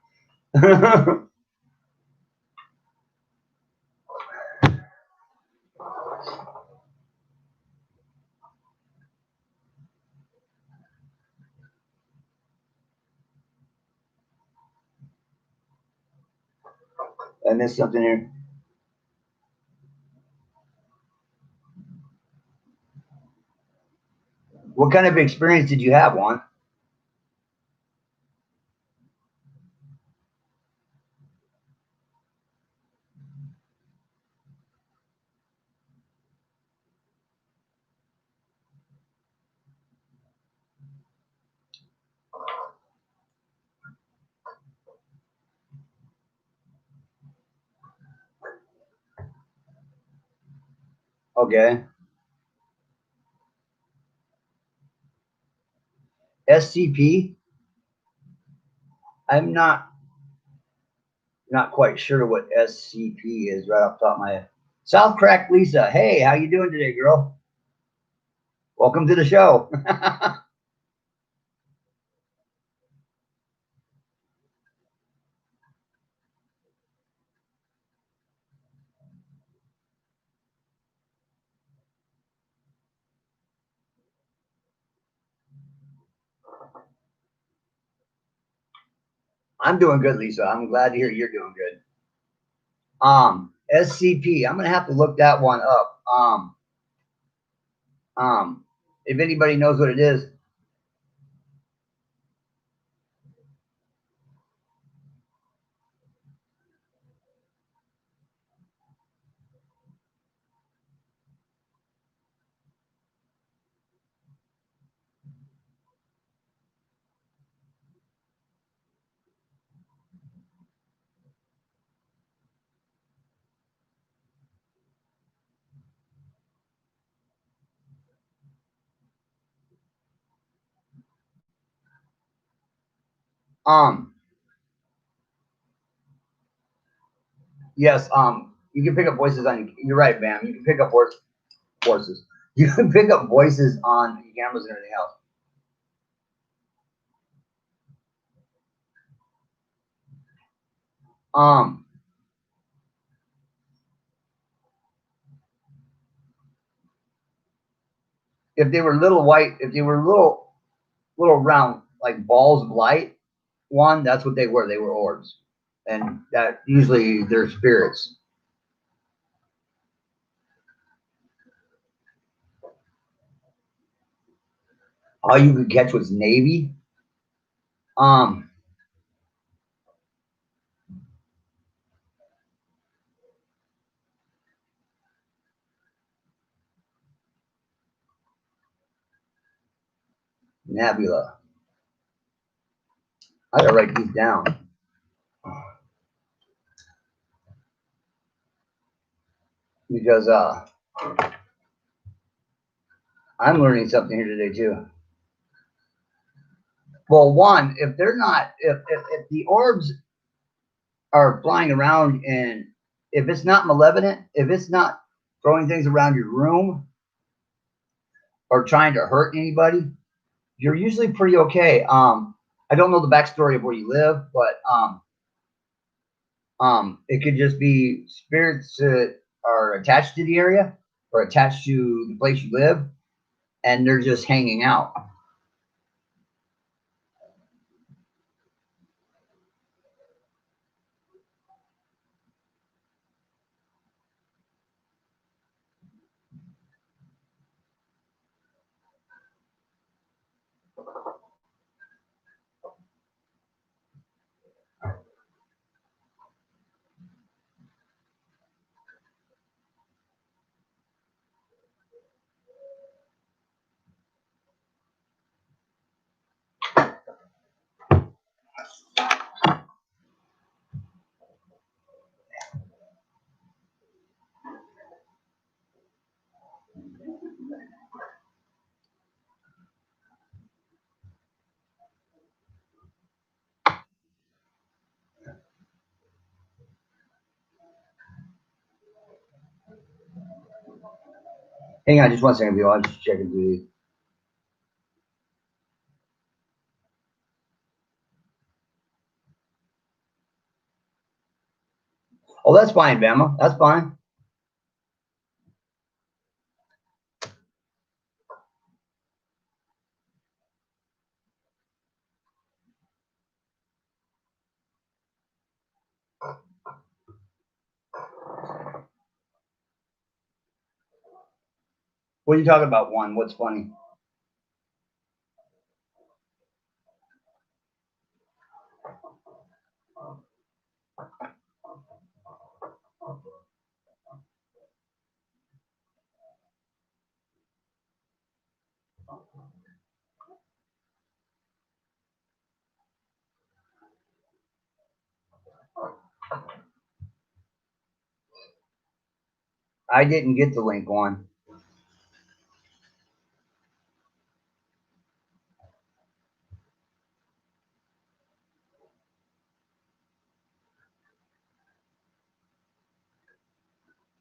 I missed something here. What kind of experience did you have, Juan? Okay. SCP? I'm not quite sure what SCP is right off the top of my head. South Crack Lisa. Hey, how you doing today, girl? Welcome to the show. I'm doing good, Lisa. I'm glad to hear you're doing good. SCP. I'm gonna have to look that one up. If anybody knows what it is. Yes. You can pick up voices on. You're right, Bam. You can pick up voices. You can pick up voices on cameras and everything else. Um, if they were little white, if they were little round like balls of light, one, that's what they were. They were orbs, and that usually they're spirits. All you could catch was navy. Um, nebula. I gotta write these down because I'm learning something here today too. Well, one, if they're not, if the orbs are flying around and if it's not malevolent, if it's not throwing things around your room or trying to hurt anybody, you're usually pretty okay. I don't know the backstory of where you live, but it could just be spirits that are attached to the area or attached to the place you live, and they're just hanging out. Hang on just one second, Bill. I'm just checking through these. Oh, that's fine, Bama. That's fine. What are you talking about, one? What's funny? I didn't get the link one.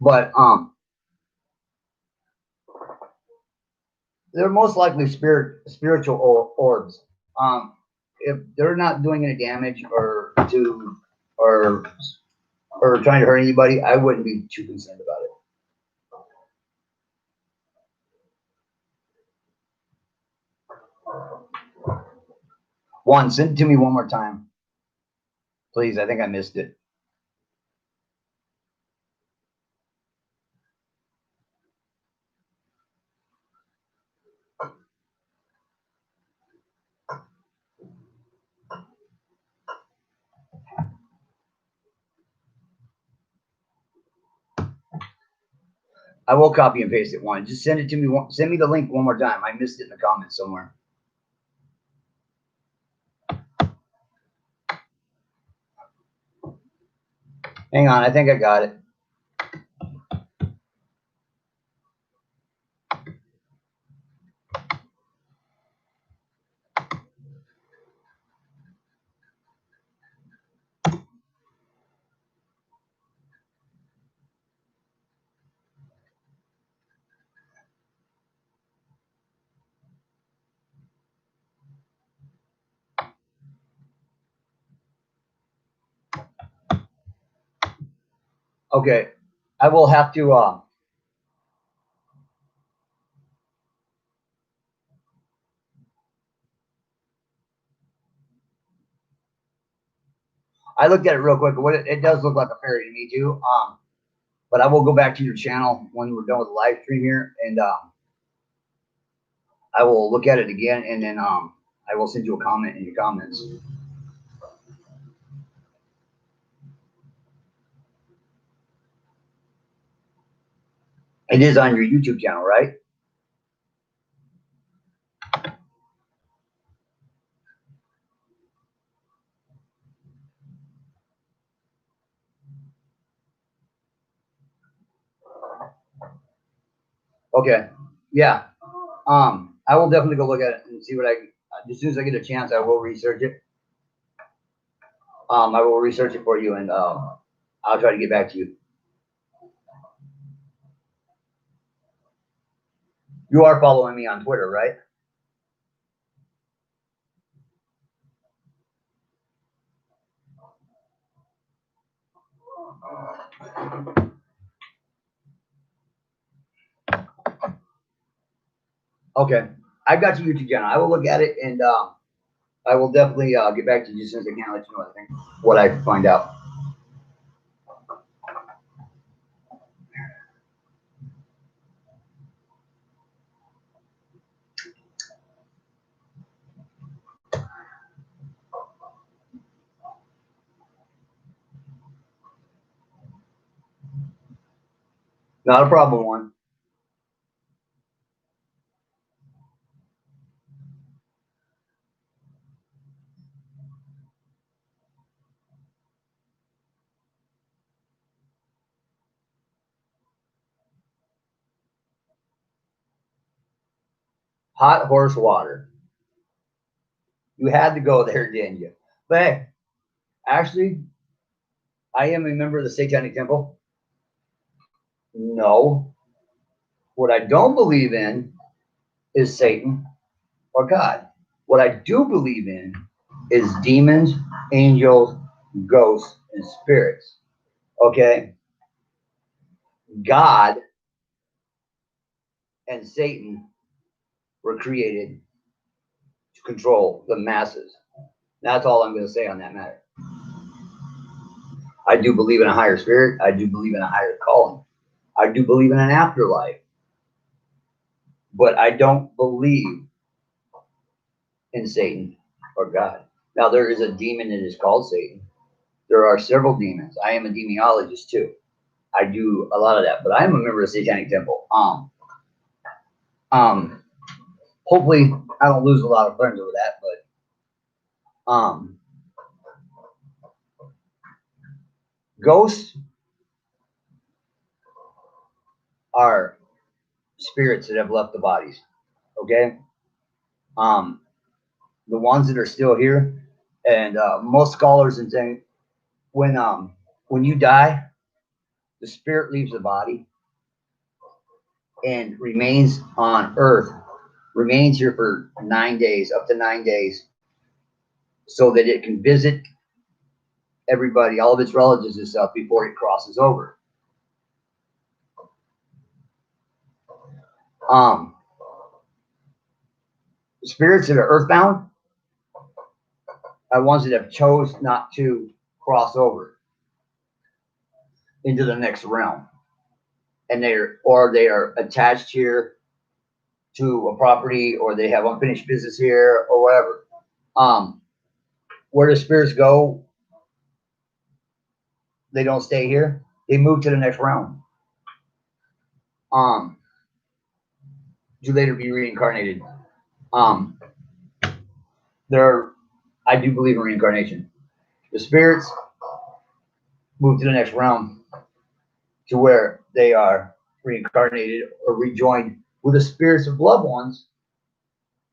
But they're most likely spiritual orbs. If they're not doing any damage or or trying to hurt anybody, I wouldn't be too concerned about it. One, send it to me one more time, please. I think I missed it. I will copy and paste it one. Just send it to me. Send me the link one more time. I missed it in the comments somewhere. Hang on, I think I got it. Okay, I will have to. I looked at it real quick. What it does look like a fairy to me too. But I will go back to your channel when we're done with the live stream here, and I will look at it again, and then I will send you a comment in your comments. It is on your YouTube channel, right? Okay. Yeah. I will definitely go look at it and see what as soon as I get a chance, I will research it. I will research it for you, and I'll try to get back to you. You are following me on Twitter, right? Okay. I've got your YouTube channel. I will look at it, and I will definitely get back to you as soon as I can. Let you know what I find out. Not a problem, one. Hot horse water. You had to go there, didn't you? But hey, actually, I am a member of the Satanic Temple. No. What I don't believe in is Satan or God. What I do believe in is demons, angels, ghosts, and spirits. Okay? God and Satan were created to control the masses. That's all I'm going to say on that matter. I do believe in a higher spirit. I do believe in a higher calling. I do believe in an afterlife. But I don't believe in Satan or God. Now, there is a demon that is called Satan. There are several demons. I am a demonologist too. I do a lot of that, but I am a member of Satanic Temple. Hopefully I don't lose a lot of friends over that, but ghosts are spirits that have left the bodies. Okay. The ones that are still here, and most scholars and saying when you die, the spirit leaves the body and remains on Earth, remains here for 9 days, up to 9 days, so that it can visit everybody, all of its relatives and stuff before it crosses over. Spirits that are earthbound are ones that have chose not to cross over into the next realm, and they are attached here to a property, or they have unfinished business here, or whatever. Where the spirits go, they don't stay here. They move to the next realm. To later be reincarnated. I do believe in reincarnation. The spirits move to the next realm to where they are reincarnated or rejoined with the spirits of loved ones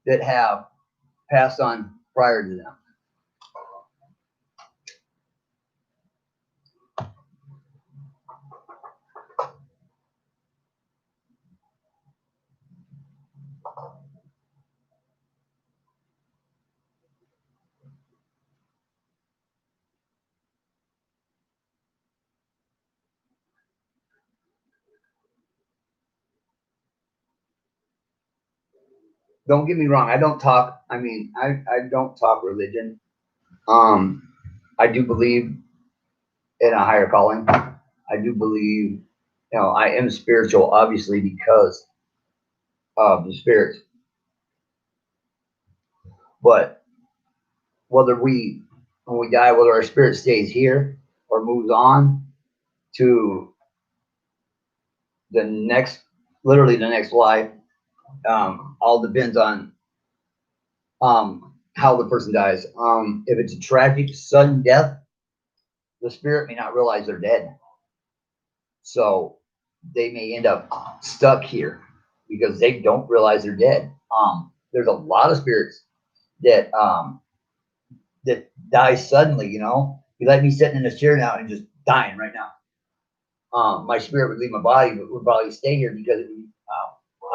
that have passed on prior to them. Don't get me wrong. I don't talk. I mean, I don't talk religion. Um, I do believe in a higher calling. I do believe, I am spiritual, obviously, because of the spirits. But whether when we die, whether our spirit stays here or moves on to the next, literally the next life, all depends on how the person dies. If it's a tragic, sudden death, the spirit may not realize they're dead. So they may end up stuck here because they don't realize they're dead. There's a lot of spirits that that die suddenly. You let me sitting in this chair now and just dying right now. My spirit would leave my body, but would probably stay here because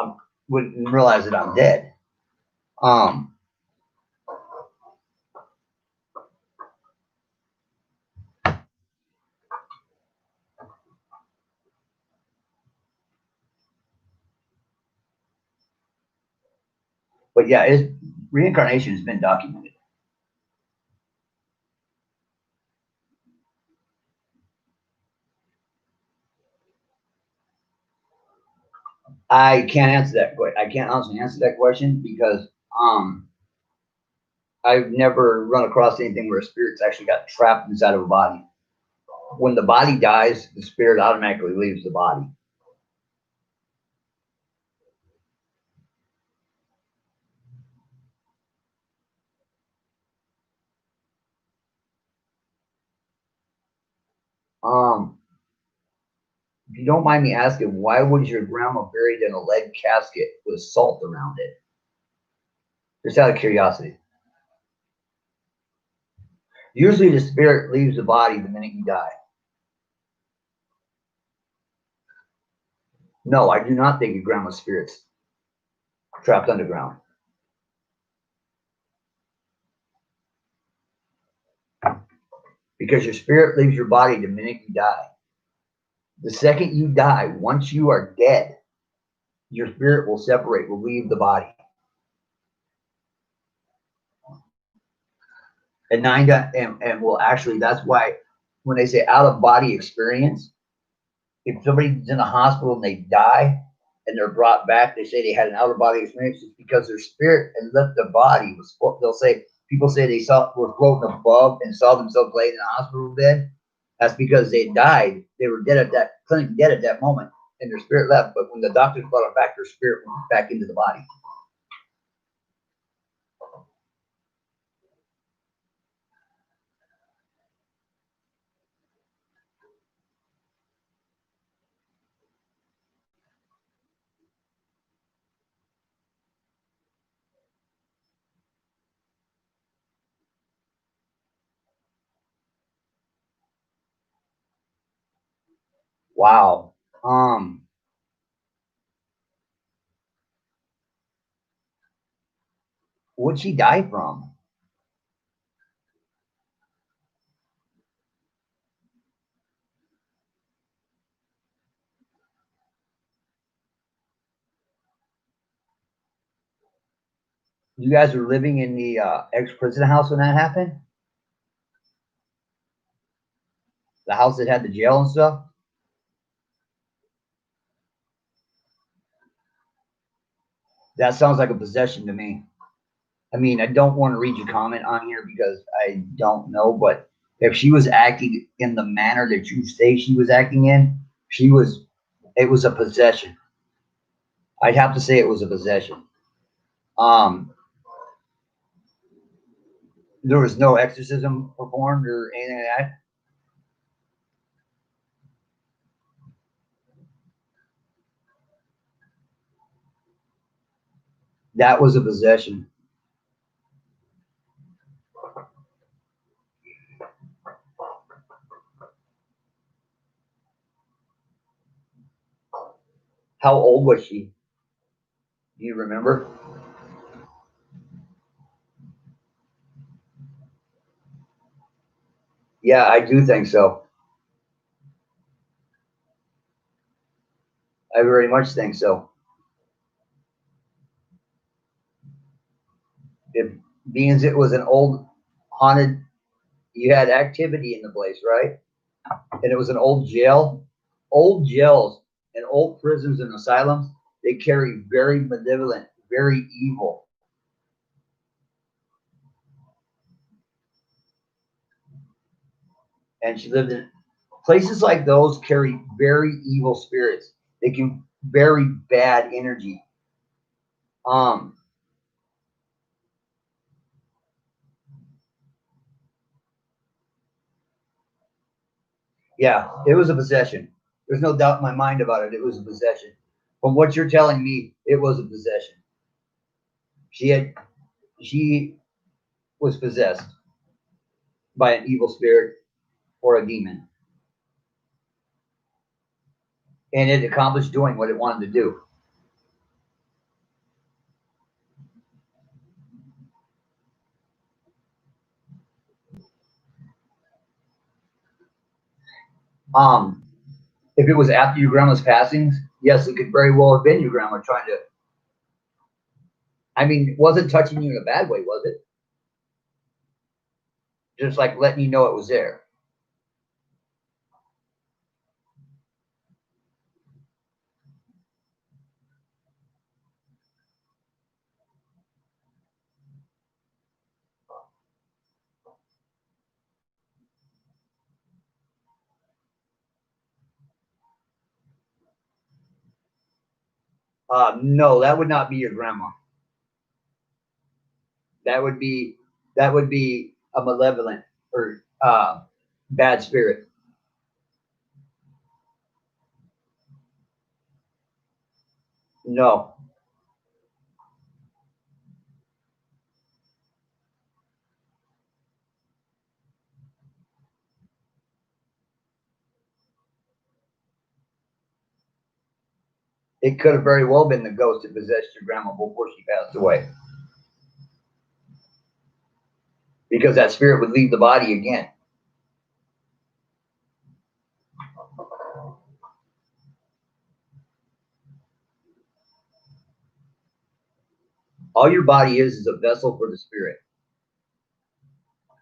I wouldn't realize that I'm dead. Um, but yeah, reincarnation has been documented. I can't answer that. I can't honestly answer that question because I've never run across anything where a spirit's actually got trapped inside of a body. When the body dies, the spirit automatically leaves the body. Um, if you don't mind me asking, why was your grandma buried in a lead casket with salt around it? Just out of curiosity. Usually, the spirit leaves the body the minute you die. No, I do not think your grandma's spirit's trapped underground. Because your spirit leaves your body the minute you die. The second you die, once you are dead, your spirit will separate, will leave the body. And will actually, that's why when they say out of body experience, if somebody's in a hospital and they die and they're brought back, they say they had an out of body experience. It's because their spirit and left the body. They'll say, people say they were floating above and saw themselves laying in a hospital bed. That's because they died. They were dead at that clinic, dead at that moment, and their spirit left. But when the doctors brought them back, their spirit went back into the body. Wow. What'd she die from? You guys were living in the ex-prison house when that happened? The house that had the jail and stuff? That sounds like a possession to me. I mean, I don't want to read your comment on here because I don't know, but if she was acting in the manner that you say she was acting in, it was a possession. I'd have to say it was a possession. Um, there was no exorcism performed or anything like that. That was a possession. How old was she? Do you remember? Yeah, I do think so. I very much think so. being it was an old haunted, you had activity in the place, right? And it was an old jail. Old jails and old prisons and asylums, they carry very malevolent, very evil. And she lived in places like those carry very evil spirits. They can very bad energy. Um, yeah, it was a possession. There's no doubt in my mind about it. It was a possession. From what you're telling me, it was a possession. She was possessed by an evil spirit or a demon, and it accomplished doing what it wanted to do. Um, if it was after your grandma's passings, yes, it could very well have been your grandma trying to. I mean, it wasn't touching you in a bad way, was it? Just like letting you know it was there. No, that would not be your grandma. That would be a malevolent or bad spirit. No, it could have very well been the ghost that possessed your grandma before she passed away, because that spirit would leave the body again. All your body is a vessel for the spirit.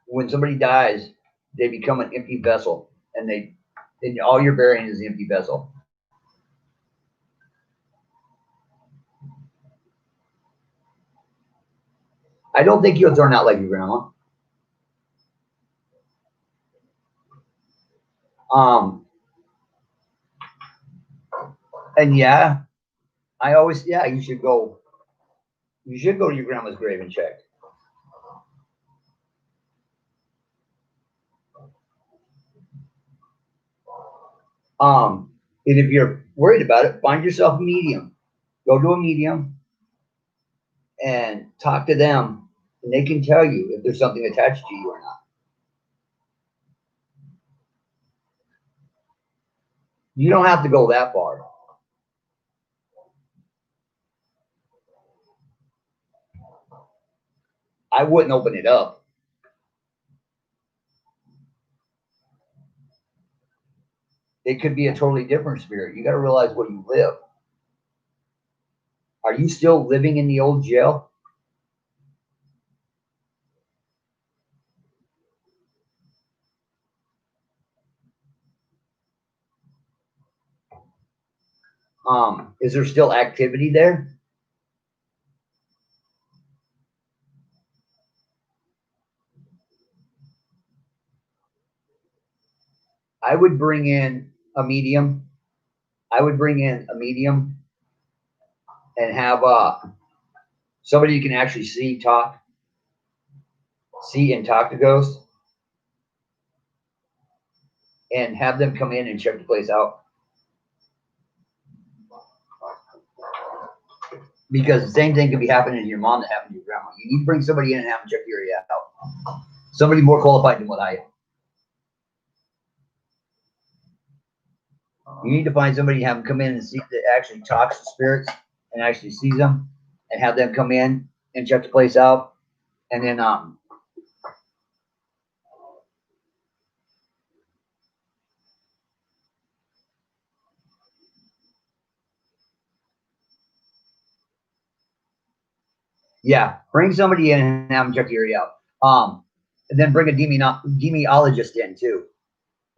When somebody dies, they become an empty vessel, and all you're bearing is the empty vessel. I don't think you'll turn out like your grandma. Um, and yeah, I always yeah, you should go. You should go to your grandma's grave and check. And if you're worried about it, find yourself a medium. Go to a medium and talk to them, and they can tell you if there's something attached to you or not. You don't have to go that far. I wouldn't open it up. It could be a totally different spirit. You got to realize where you live. Are you still living in the old jail? Is there still activity there? I would bring in a medium. I would bring in a medium and have somebody you can actually see and talk to ghosts, and have them come in and check the place out. Because the same thing could be happening to your mom that happened to your grandma. You need to bring somebody in and have them check the area out. Somebody more qualified than what I am. You need to find somebody and have them come in and see that actually talks to spirits and actually sees them, and have them come in and check the place out. And then Yeah, bring somebody in and have them check the area out. And then bring a demoniologist in too.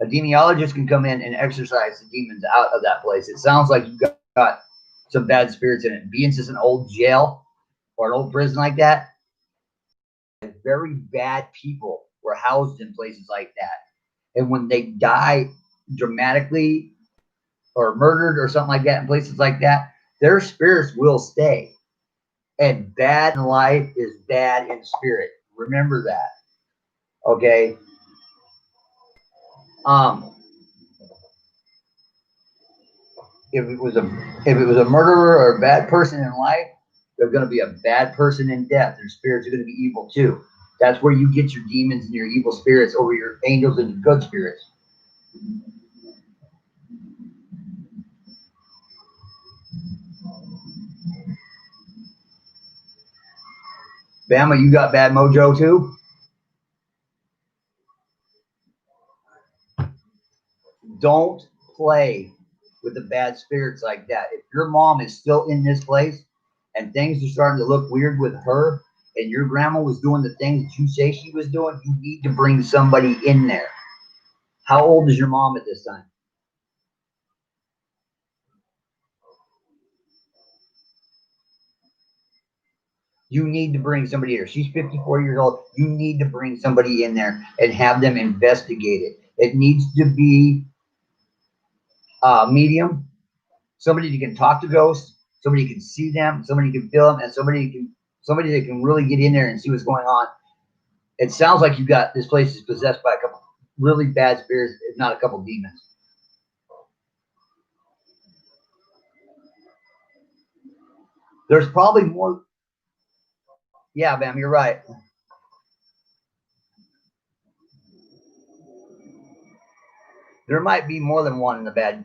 A demoniologist can come in and exorcise the demons out of that place. It sounds like you've got some bad spirits in it. Being just an old jail or an old prison like that, very bad people were housed in places like that. And when they die dramatically or murdered or something like that in places like that, their spirits will stay. And bad in life is bad in spirit. Remember that. Okay. Um, if it was a murderer or a bad person in life, they're going to be a bad person in death. Their spirits are going to be evil too. That's where you get your demons and your evil spirits over your angels and your good spirits. Bama, you got bad mojo too? Don't play with the bad spirits like that. If your mom is still in this place and things are starting to look weird with her and your grandma was doing the things that you say she was doing, you need to bring somebody in there. How old is your mom at this time? You need to bring somebody here. She's 54 years old. You need to bring somebody in there and have them investigate it. It needs to be a medium, somebody that can talk to ghosts, somebody can see them, somebody can feel them, and somebody that can really get in there and see what's going on. It sounds like you got this place is possessed by a couple really bad spirits, if not a couple demons. There's probably more. Yeah, ma'am, you're right. There might be more than one in the bed.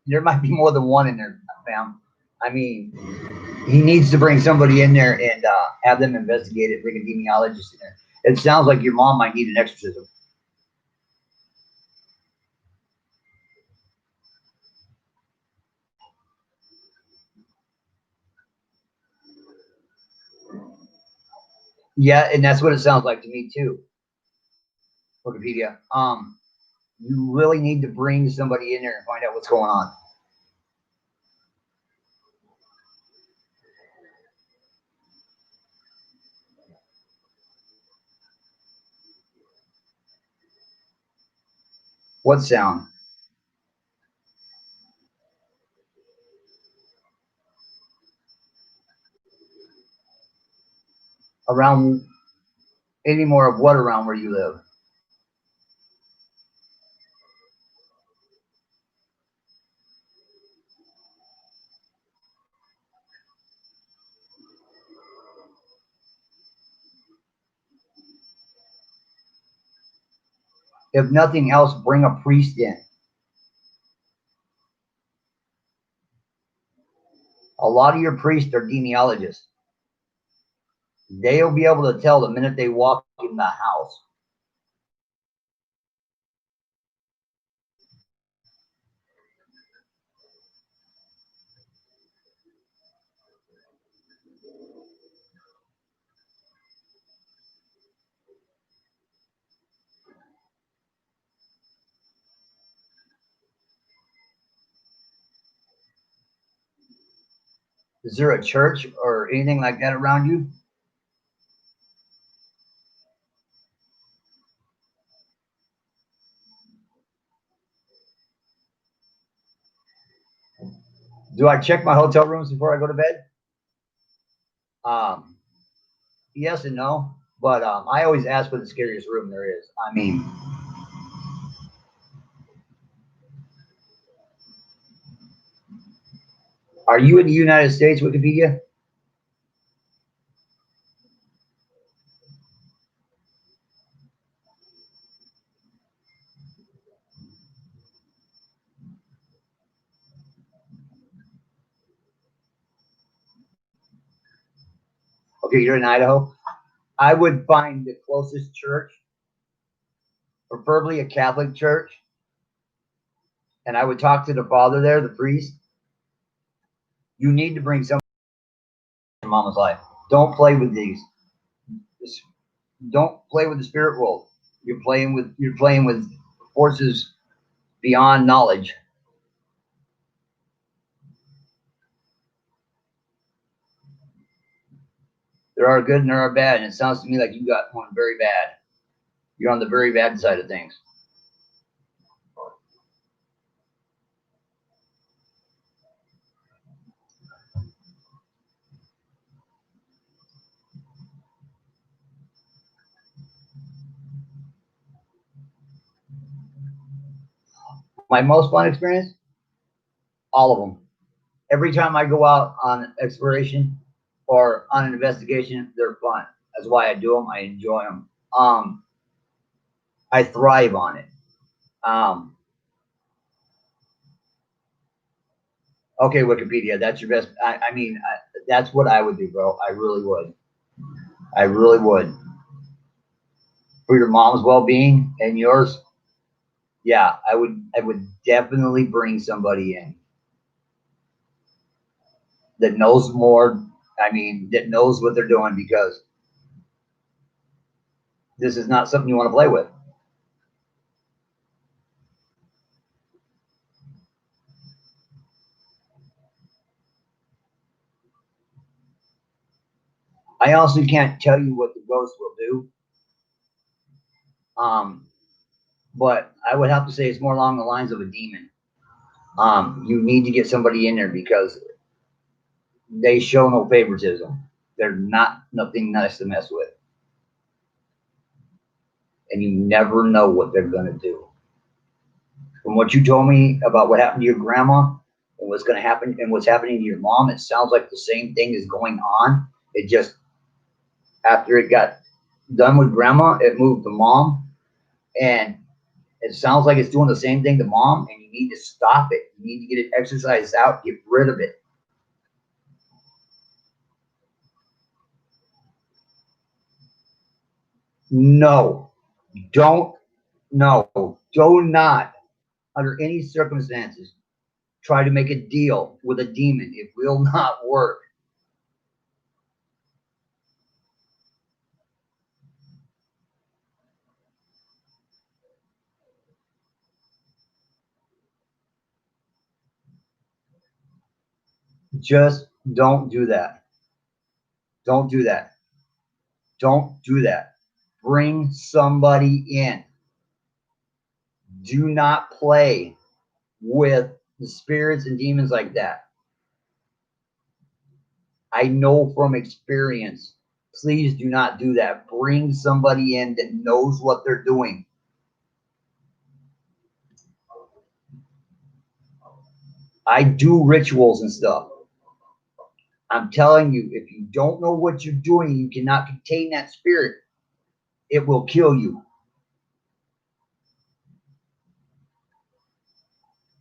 There might be more than one in there, ma'am. I mean, he needs to bring somebody in there and have them investigate it, bring a demoniologist in there. It sounds like your mom might need an exorcism. Yeah, and that's what it sounds like to me too. Wikipedia. You really need to bring somebody in there and find out what's going on. What sound? Around any more of what around where you live? If nothing else, bring a priest in. A lot of your priests are genealogists. They'll be able to tell the minute they walk in the house. Is there a church or anything like that around you? Do I check my hotel rooms before I go to bed? Um, yes and no, but I always ask for the scariest room there is. I mean, are you in the United States, Wikipedia? Okay, you're in Idaho. I would find the closest church, preferably a Catholic church, and I would talk to the father there, the priest. You need to bring some in your mama's life. Don't play with these. Don't play with the spirit world. You're playing with forces beyond knowledge. There are good and there are bad, and it sounds to me like you got one very bad. You're on the very bad side of things. My most fun experience, all of them. Every time I go out on exploration or on an investigation, they're fun. That's why I do them. I enjoy them. I thrive on it. Okay, Wikipedia, that's your best. I mean, that's what I would do, bro. I really would. I really would. For your mom's well-being and yours, yeah, I would. I would definitely bring somebody in that knows more. I mean, that knows what they're doing, because this is not something you want to play with. I also can't tell you what the ghost will do. But I would have to say it's more along the lines of a demon. You need to get somebody in there because they show no favoritism. They're not nothing nice to mess with. And you never know what they're going to do. From what you told me about what happened to your grandma and what's going to happen and what's happening to your mom, it sounds like the same thing is going on. It just, after it got done with grandma, it moved to mom. And it sounds like it's doing the same thing to mom, and you need to stop it. You need to get it exercised out, get rid of it. No, don't, no, do not, under any circumstances, try to make a deal with a demon. It will not work. Just don't do that. Don't do that. Don't do that. Bring somebody in. Do not play with the spirits and demons like that. I know from experience. Please do not do that. Bring somebody in that knows what they're doing. I do rituals and stuff. I'm telling you, if you don't know what you're doing, you cannot contain that spirit. It will kill you.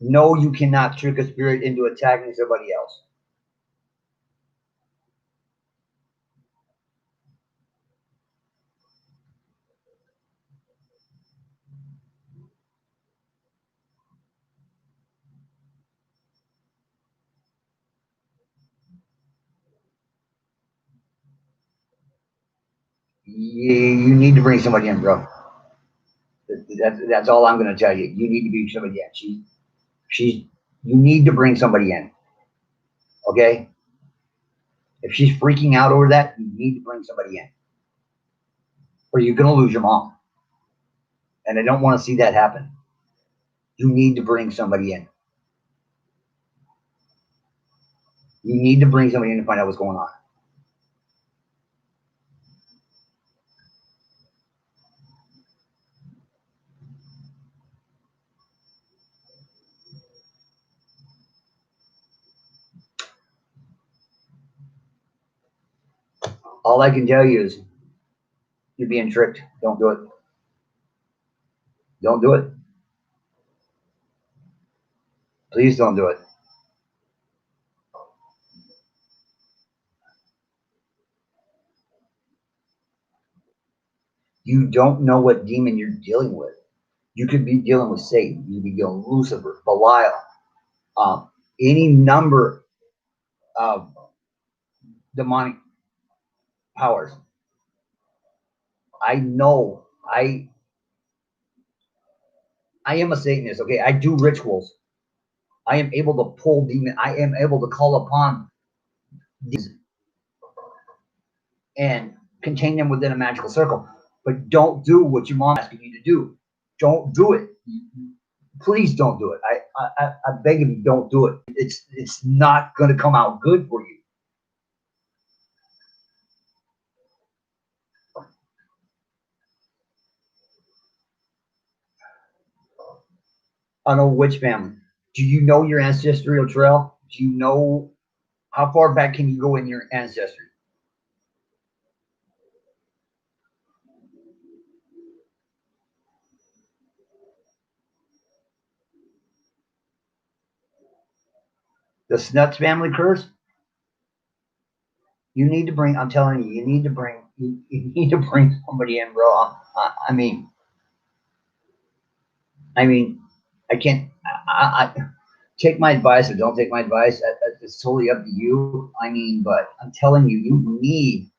No, you cannot trick a spirit into attacking somebody else. You need to bring somebody in, bro. That's all I'm going to tell you. You need to bring somebody in. You need to bring somebody in. Okay? If she's freaking out over that, you need to bring somebody in. Or you're going to lose your mom. And I don't want to see that happen. You need to bring somebody in. You need to bring somebody in to find out what's going on. All I can tell you is you're being tricked. Don't do it. Don't do it. Please don't do it. You don't know what demon you're dealing with. You could be dealing with Satan. You could be dealing with Lucifer, Belial, any number of demonic powers. I know I am a Satanist, okay? I do rituals. I am able to pull demons. I am able to call upon these and contain them within a magical circle. But don't do what your mom's asking you to do. Don't do it. Please don't do it. I beg of you, don't do it. It's not going to come out good for you. On a witch family. Do you know your ancestral trail? Do you know how far back can you go in your ancestry? The Snuts family curse? You need to bring, I'm telling you, you need to bring somebody in, bro. I mean, I can't, I take my advice or don't take my advice. It's totally up to you. I mean, but I'm telling you, you need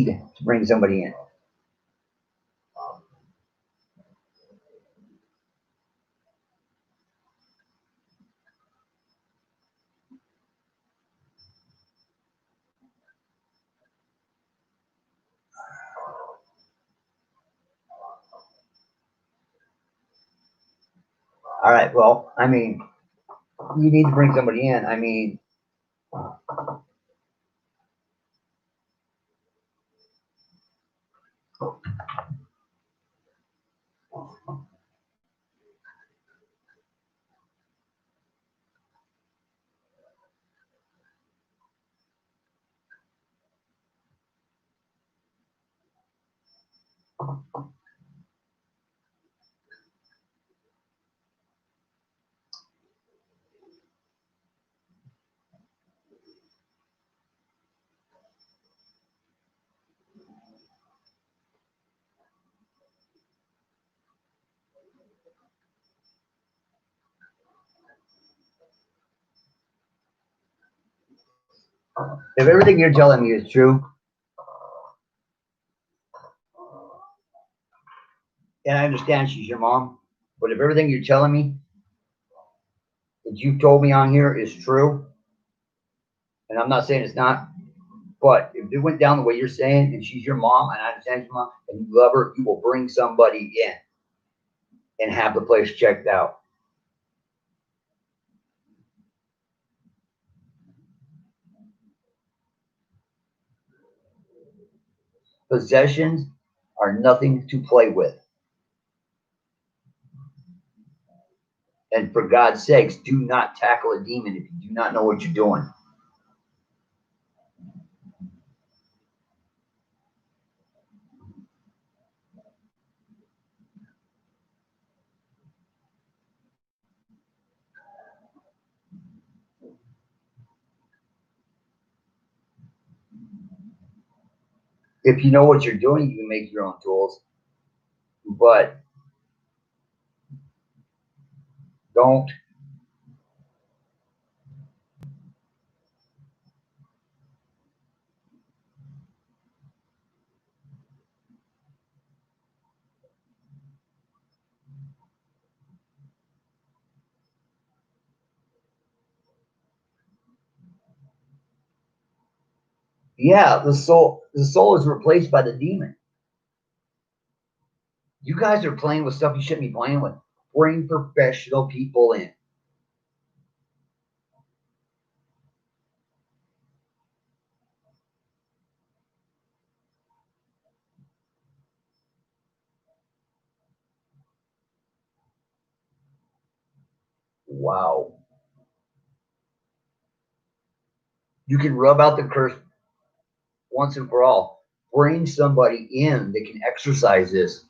to bring somebody in. All right. Well, I mean, you need to bring somebody in. I mean, if everything you're telling me is true, and I understand she's your mom, but if everything you're telling me that you told me on here is true, and I'm not saying it's not, but if it went down the way you're saying, and she's your mom, and I understand your mom, and you love her, you will bring somebody in and have the place checked out. Possessions are nothing to play with. And for God's sakes, do not tackle a demon if you do not know what you're doing. If you know what you're doing, you can make your own tools. But don't. Yeah, the soul is replaced by the demon. You guys are playing with stuff you shouldn't be playing with. Bring professional people in. Wow. You can rub out the curse once and for all. Bring somebody in that can exercise this.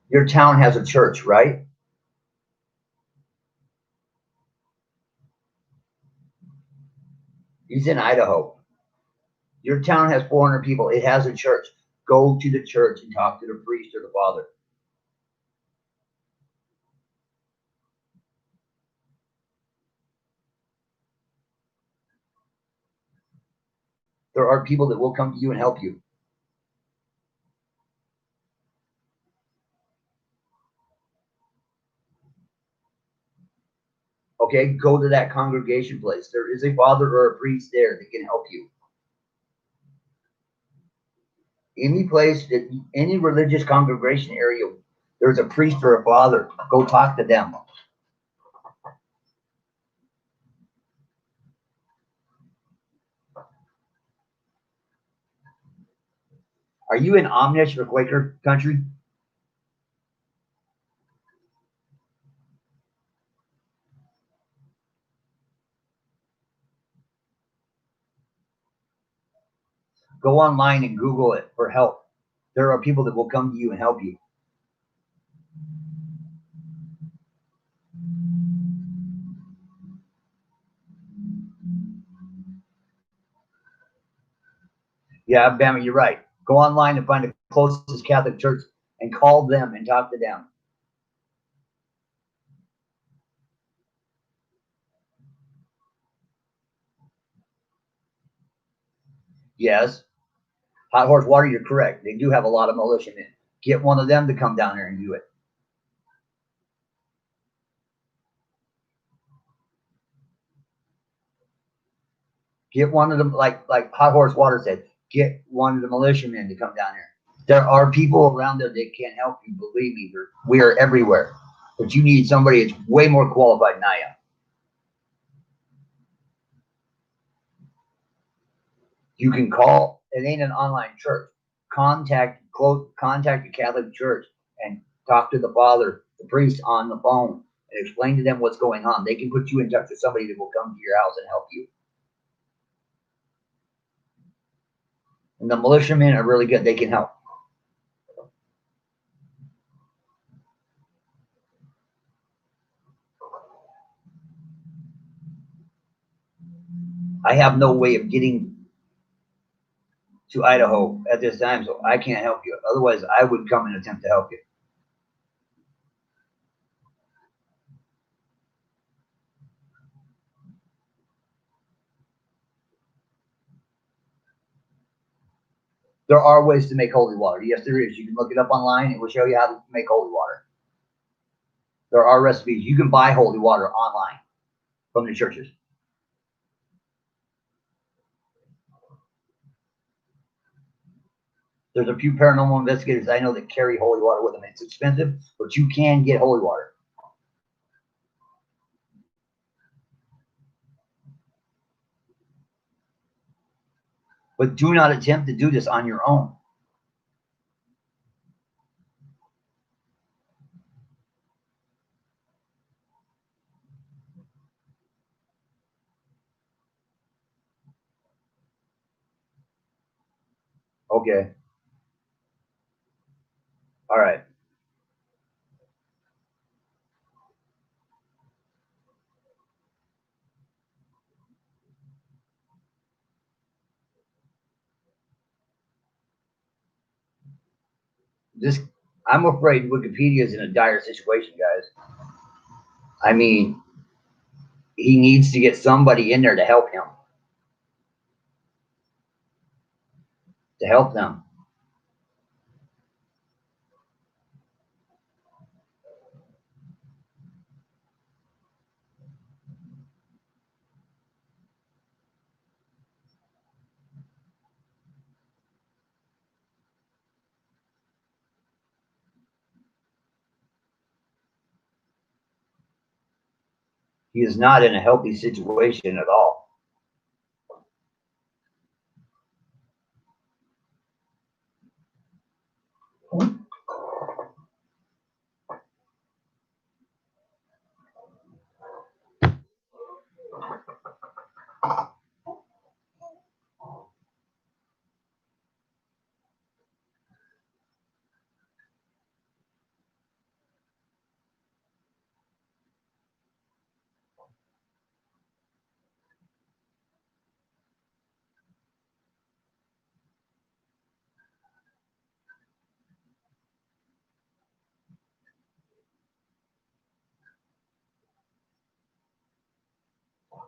Your town has a church, right? He's in Idaho. Your town has 400 people. It has a church. go to the church and talk to the priest or the father. There are people that will come to you and help you. Okay, go to that congregation place. There is a father or a priest there that can help you. Any place that any religious congregation area, there's a priest or a father. Go talk to them. Are you in Amish or Quaker country? Go online and Google it for help. There are people that will come to you and help you. Yeah, Bama, you're right. Go online and find the closest Catholic church and call them and talk to them. Yes. Hot Horse Water, you're correct. They do have a lot of militiamen. Get one of them to come down there and do it. Get one of them, like Hot Horse Water said, get one of the militiamen to come down here. There are people around there that can help you. Believe me, we are everywhere. But you need somebody that's way more qualified than I am. You can call. It ain't an online church. Contact the Catholic Church and talk to the father, the priest on the phone, and explain to them what's going on. They can put you in touch with somebody that will come to your house and help you. And the militiamen are really good. They can help. I have no way of getting to Idaho at this time, so I can't help you. Otherwise, I would come and attempt to help you. There are ways to make holy water. Yes, there is. You can look it up online. It will show you how to make holy water. There are recipes. You can buy holy water online from the churches. There's a few paranormal investigators I know that carry holy water with them. It's expensive, but you can get holy water. But do not attempt to do this on your own. Okay. All right. This, I'm afraid Wikipedia is in a dire situation, guys. I mean, he needs to get somebody in there to help him, to help them. He is not in a healthy situation at all.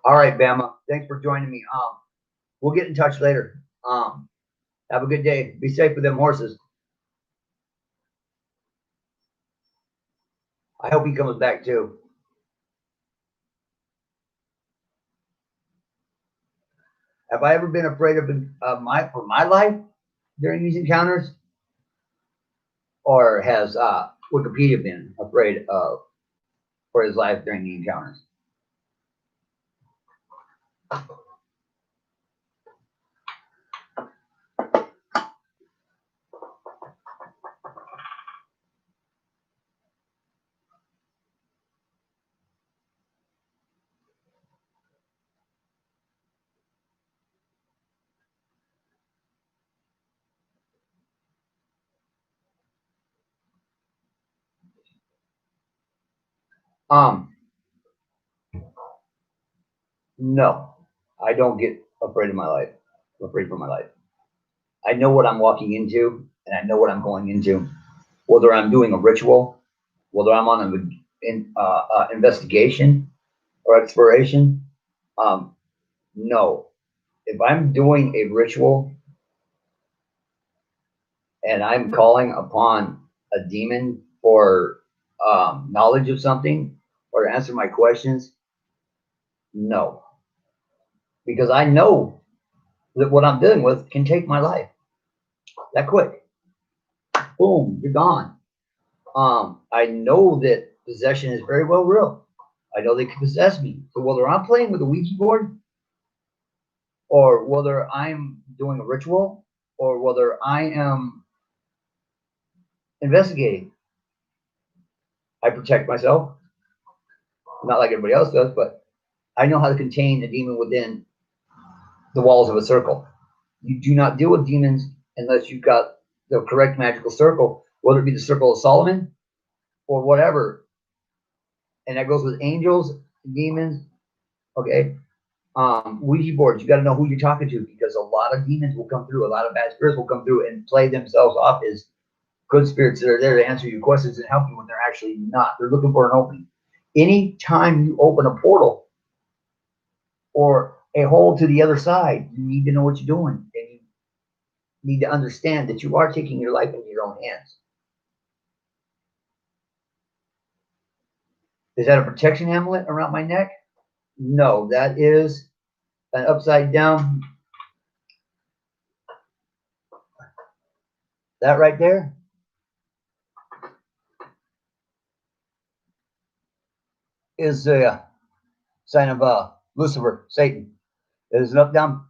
All right, Bama. Thanks for joining me. We'll get in touch later. Have a good day. Be safe with them horses. I hope he comes back too. Have I ever been afraid of my life during these encounters, or has Wikipedia been afraid of for his life during the encounters? No, I don't get afraid of my life. I'm afraid for my life. I know what I'm walking into, and I know what I'm going into. Whether I'm doing a ritual, whether I'm on an investigation or exploration, no. If I'm doing a ritual and I'm calling upon a demon for knowledge of something or to answer my questions, no, because I know that what I'm dealing with can take my life that quick. Boom, you're gone. I know that possession is very well real. I know they can possess me. So whether I'm playing with a Ouija board, or whether I'm doing a ritual, or whether I am investigating, I protect myself. Not like everybody else does, but I know how to contain a demon within the walls of a circle. You do not deal with demons unless you've got the correct magical circle, whether it be the circle of Solomon or whatever. And that goes with angels, demons. Okay. Ouija boards, you got to know who you're talking to, because a lot of demons will come through, a lot of bad spirits will come through and play themselves off as good spirits that are there to answer your questions and help you when they're actually not. They're looking for an opening. Anytime you open a portal or a hole to the other side, you need to know what you're doing, and you need to understand that you are taking your life into your own hands. Is that a protection amulet around my neck? No, that is an upside down. That right there is a sign of Lucifer, Satan. It is an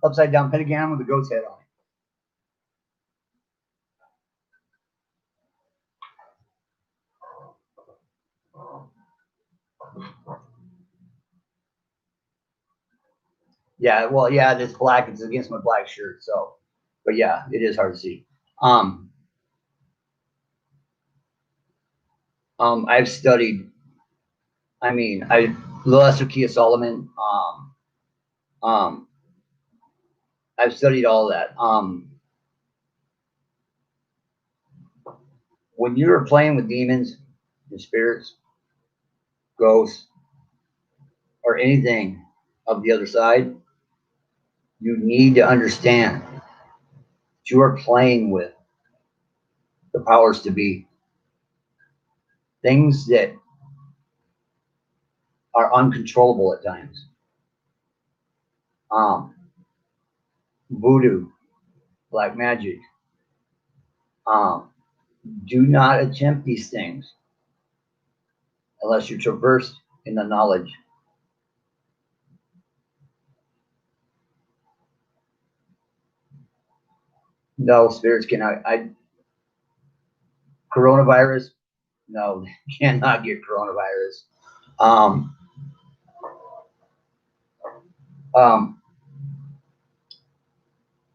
upside down pentagram with a goat's head on it. Yeah, well, yeah, it's black. It's against my black shirt, so, but yeah, it is hard to see. I've studied. I mean, Little Esther Kia Solomon. I've studied all that. When you're playing with demons and spirits, ghosts, or anything of the other side, you need to understand that you are playing with the powers to be. Things that are uncontrollable at times. Voodoo, black magic. Do not attempt these things unless you're traversed in the knowledge. No, spirits cannot. Coronavirus. No, they cannot get coronavirus.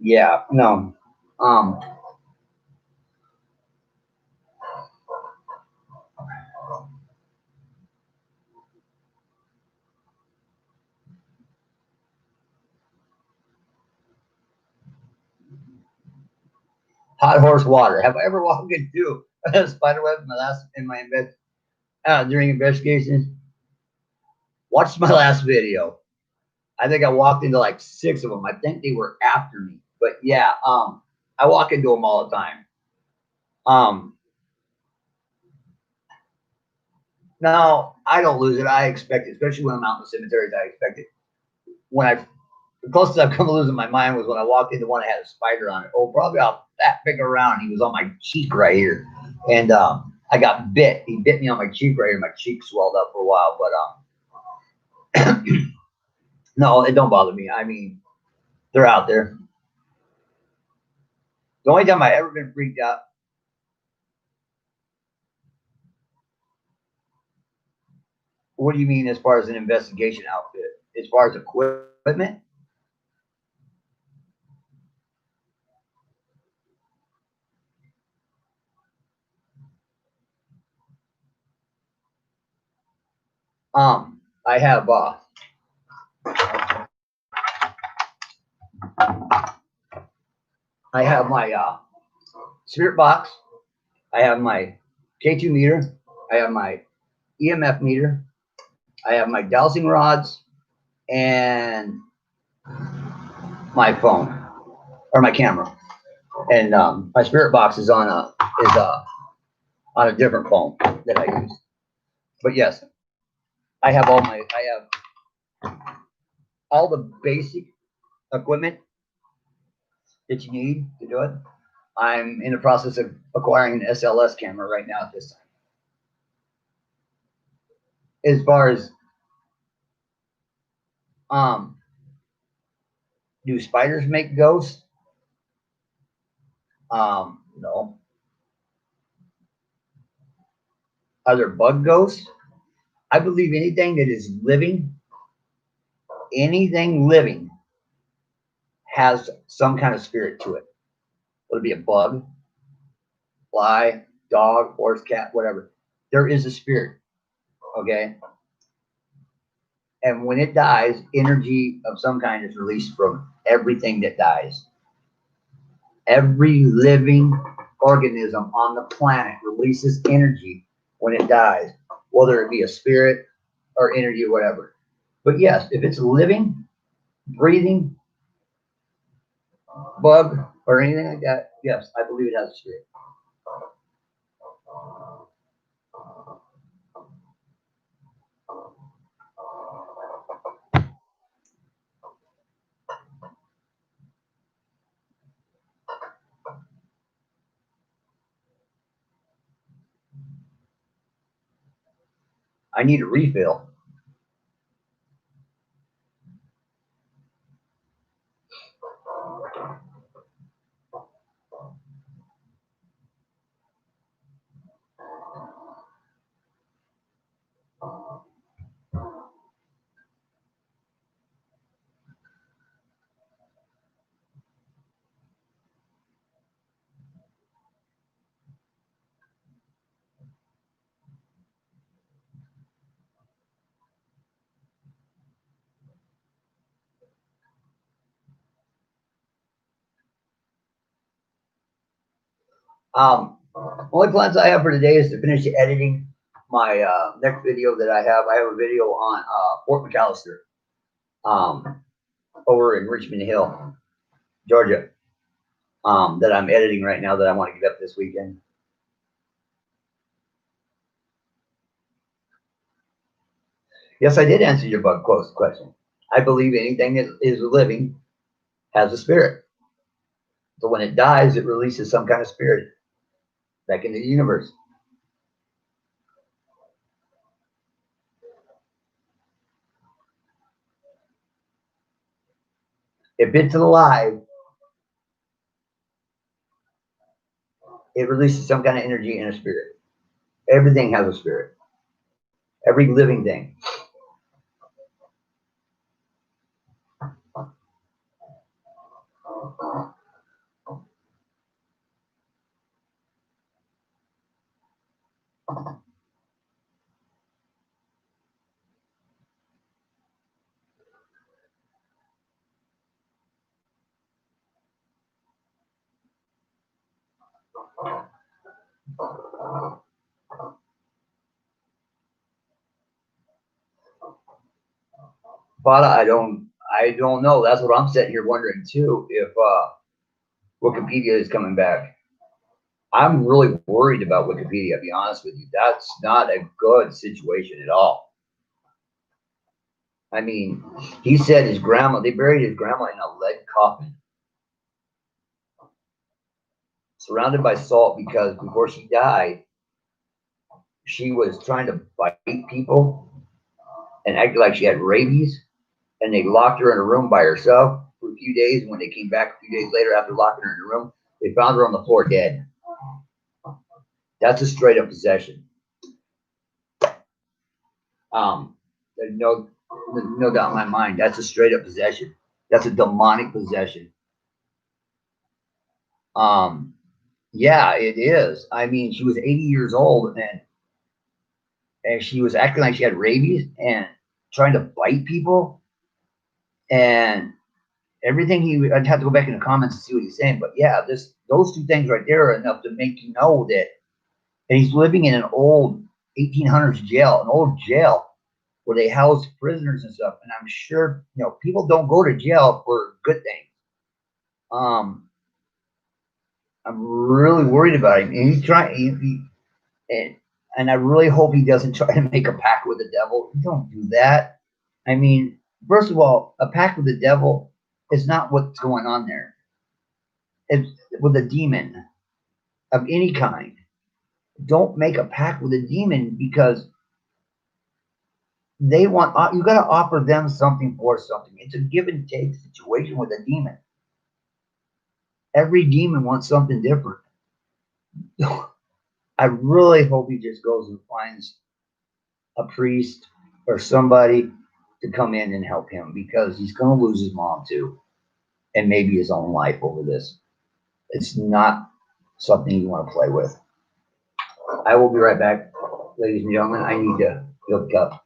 Yeah, no. Hot horse water. Have I ever walked into a spider web during investigations? Watch my last video. I think I walked into like 6 of them. I think they were after me. But yeah, I walk into them all the time. Now I don't lose it. I expect it, especially when I'm out in the cemeteries. I expect it. When I the closest I've come to losing my mind was when I walked into one that had a spider on it. Oh, probably about that big around. He was on my cheek right here, and I got bit. He bit me on my cheek right here. My cheek swelled up for a while, but no, it don't bother me. I mean, they're out there. The only time I ever been freaked out. What do you mean as far as an investigation outfit? As far as equipment? I have my spirit box. I have my K2 meter. I have my EMF meter. I have my dowsing rods and my phone or my camera. And my spirit box is on a different phone that I use. But yes, I have all the basic equipment that you need to do it. I'm in the process of acquiring an SLS camera right now at this time. As far as do spiders make ghosts? No. Are there bug ghosts? I believe anything that is living, anything living has some kind of spirit to it. Would it be a bug, fly, dog, horse, cat, whatever? There is a spirit. Okay. And when it dies, energy of some kind is released from everything that dies. Every living organism on the planet releases energy when it dies, whether it be a spirit or energy or whatever. But yes, if it's living, breathing, bug, or anything like that, yes, I believe it has a spirit. I need a refill. Only plans I have for today is to finish editing my next video that I have. I have a video on Fort McAllister over in Richmond Hill, Georgia, that I'm editing right now that I want to get up this weekend. Yes, I did answer your bug quotes question. I believe anything that is living has a spirit. So when it dies, it releases some kind of spirit back into the universe. If it's alive, it releases some kind of energy and a spirit. Everything has a spirit. Every living thing. But I don't I don't know. That's what I'm sitting here wondering too. If Wikipedia is coming back, I'm really worried about Wikipedia. To be honest with you, that's not a good situation at all. I mean, he said his grandma. They buried his grandma in a lead coffin, surrounded by salt, because before she died, she was trying to bite people and acted like she had rabies, and they locked her in a room by herself for a few days. And when they came back a few days later after locking her in a room, they found her on the floor dead. That's a straight up possession. No, no doubt in my mind, that's a straight up possession. That's a demonic possession. Yeah, it is. I mean, she was 80 years old, and she was acting like she had rabies and trying to bite people, and everything. I'd have to go back in the comments to see what he's saying, but yeah, those two things right there are enough to make you know that. And he's living in an old 1800s jail, an old jail where they house prisoners and stuff. And I'm sure people don't go to jail for good things. I'm really worried about him, and he's trying. And I really hope he doesn't try to make a pact with the devil. Don't do that. I mean, first of all, a pact with the devil is not what's going on there. It's with a demon of any kind. Don't make a pact with a demon, because they want you got to offer them something for something. It's a give and take situation with a demon. Every demon wants something different. I really hope he just goes and finds a priest or somebody to come in and help him, because he's going to lose his mom too, and maybe his own life over this. It's not something you want to play with. I will be right back, ladies and gentlemen. I need to fill the cup.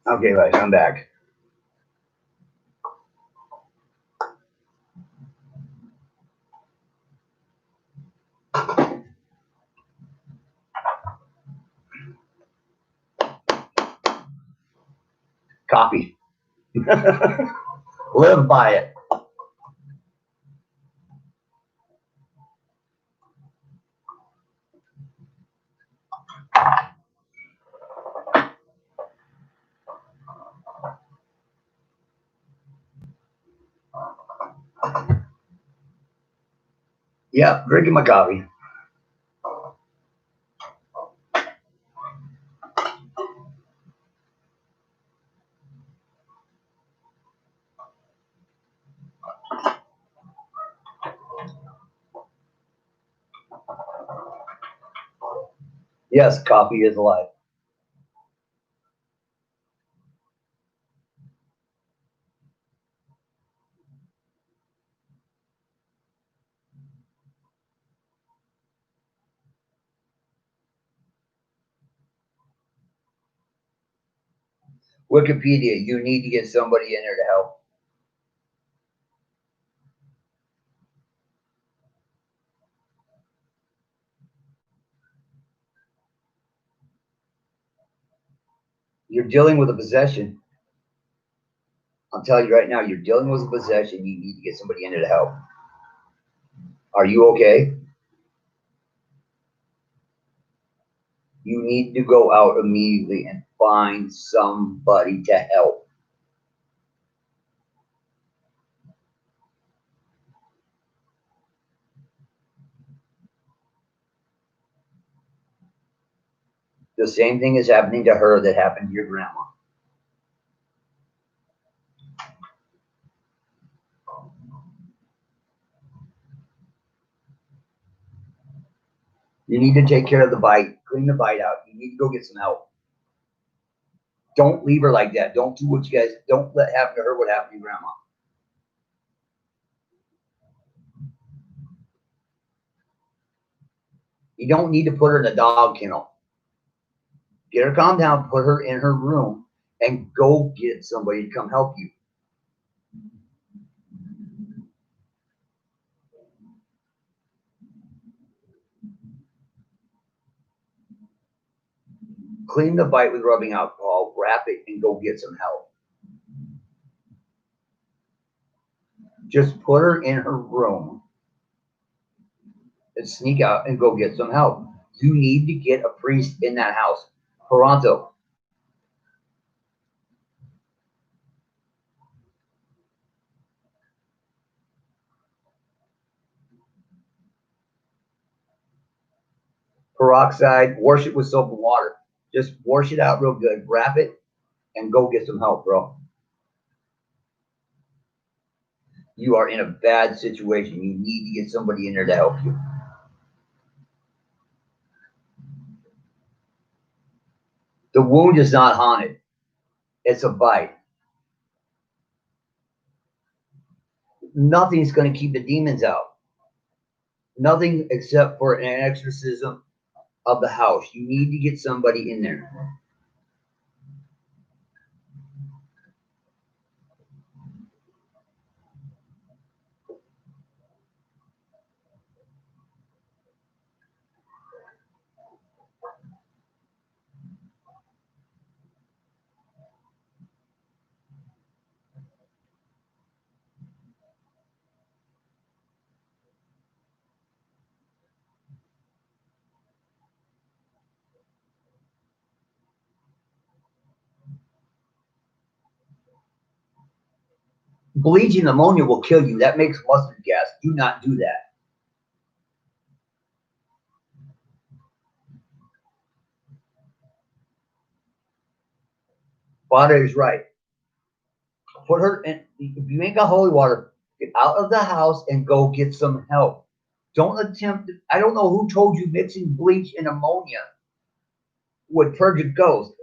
Okay, guys, I'm back. Coffee. Live by it. Yeah, drinking my coffee. Yes, coffee is life. Wikipedia, you need to get somebody in there to help. You're dealing with a possession. I'm telling you right now, you're dealing with a possession. You need to get somebody in there to help. Are you okay? You need to go out immediately and find somebody to help. The same thing is happening to her that happened to your grandma. You need to take care of the bite, clean the bite out. You need to go get some help. Don't leave her like that. Don't do what you guys, don't let happen to her what happened to your grandma. You don't need to put her in a dog kennel. Get her calmed down, put her in her room, and go get somebody to come help you. Clean the bite with rubbing alcohol, wrap it, and go get some help. Just put her in her room and sneak out and go get some help. You need to get a priest in that house. Pronto. Peroxide, wash it with soap and water. Just wash it out real good, wrap it, and go get some help, bro. You are in a bad situation. You need to get somebody in there to help you. The wound is not haunted. It's a bite. Nothing's going to keep the demons out. Nothing except for an exorcism of the house. You need to get somebody in there. Bleaching ammonia will kill you. That makes mustard gas. Do not do that. Father is right. Put her in. If you ain't got holy water, get out of the house and go get some help. Don't attempt. I don't know who told you mixing bleach and ammonia would purge a ghost.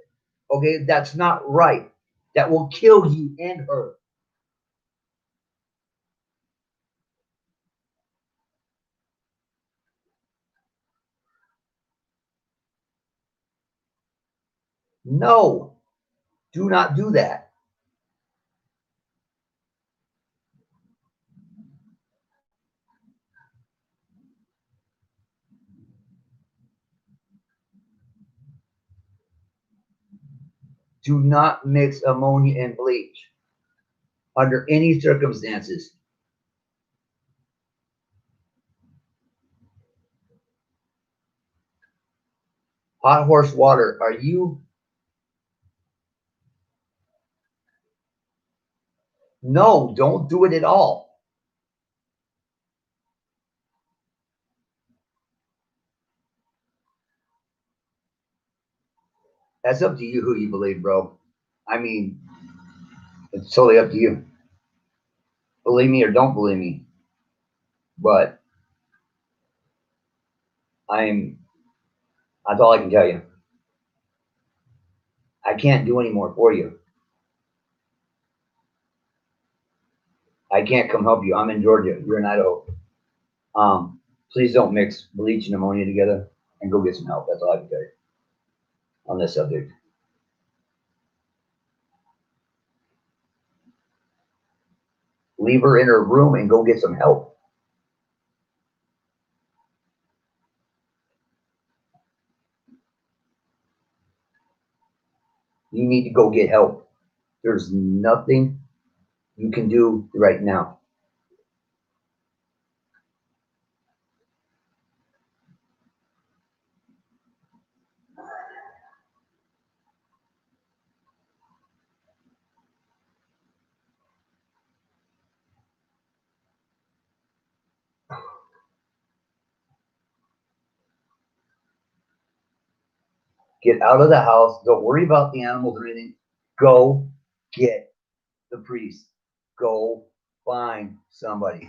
Okay, that's not right. That will kill you and her. No, do not do that. Do not mix ammonia and bleach under any circumstances. Hot horse water. Are you? No, don't do it at all. That's up to you who you believe, bro. I mean, it's totally up to you. Believe me or don't believe me. But that's all I can tell you. I can't do any more for you. I can't come help you. I'm in Georgia. You're in Idaho. Please don't mix bleach and ammonia together and go get some help. That's all I can tell you on this subject. Leave her in her room and go get some help. You need to go get help. There's nothing you can do right now. Get out of the house. Don't worry about the animals or anything. Go get the priest. Go find somebody.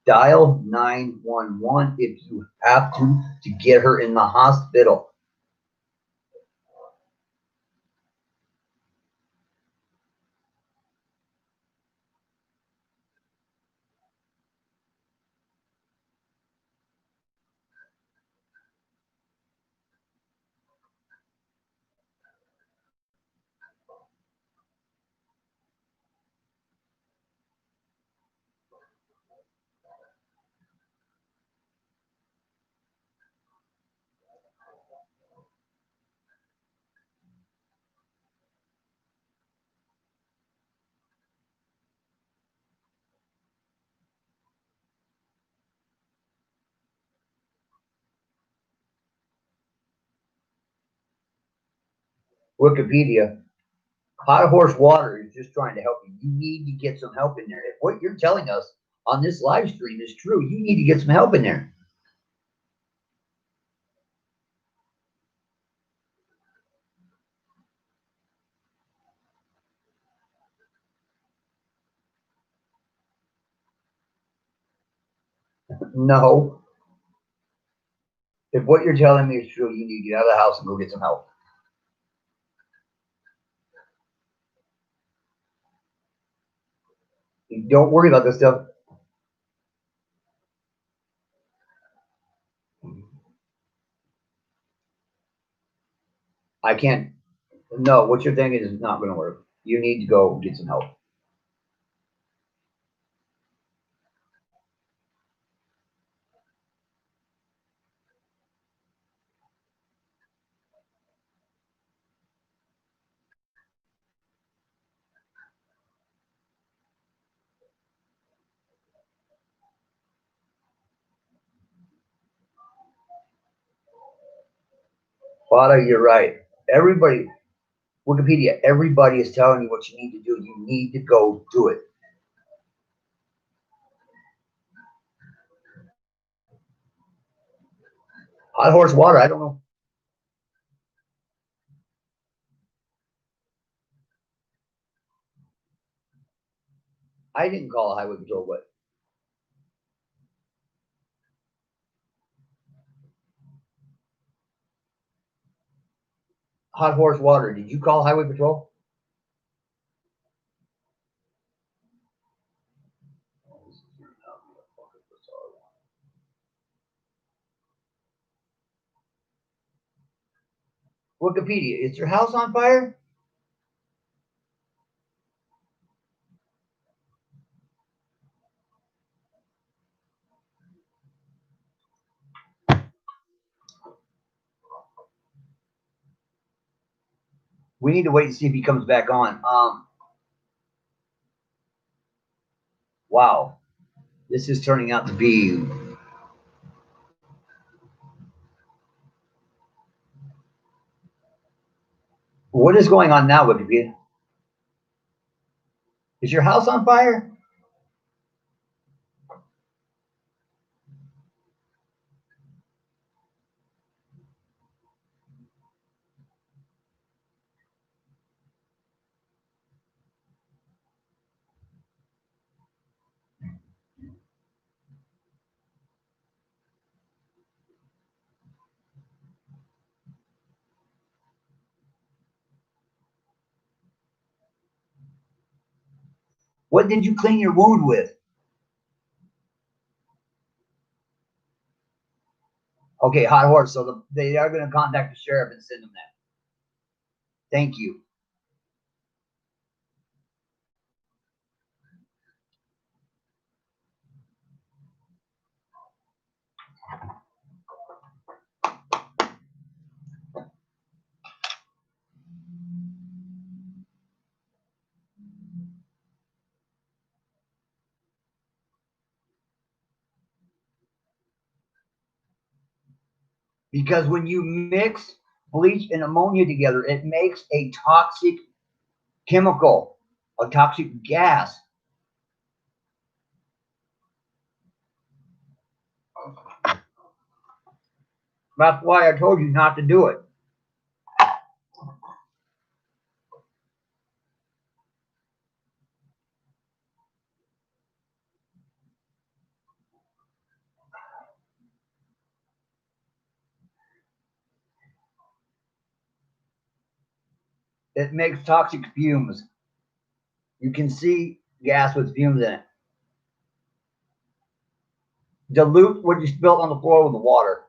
Dial 911 if you have to get her in the hospital. Wikipedia. Hot horse water is just trying to help you. You need to get some help in there. If what you're telling us on this live stream is true, you need to get some help in there. No. If what you're telling me is true, you need to get out of the house and go get some help. Don't worry about this stuff. I can't. No, what you're thinking is not going to work. You need to go get some help. Father, you're right. Everybody, Wikipedia, everybody is telling you what you need to do. You need to go do it. Hot horse water, I don't know. I didn't call highway patrol, but hot horse water. Did you call highway patrol? Wikipedia, is your house on fire? We need to wait and see if he comes back on. Wow, this is turning out to be. What is going on now, Wikipedia? Is your house on fire? What did you clean your wound with? Okay, hot horse. So they are going to contact the sheriff and send them that. Thank you. Because when you mix bleach and ammonia together, it makes a toxic chemical, a toxic gas. That's why I told you not to do it. It makes toxic fumes. You can see gas with fumes in it. Dilute what you spilt on the floor with the water.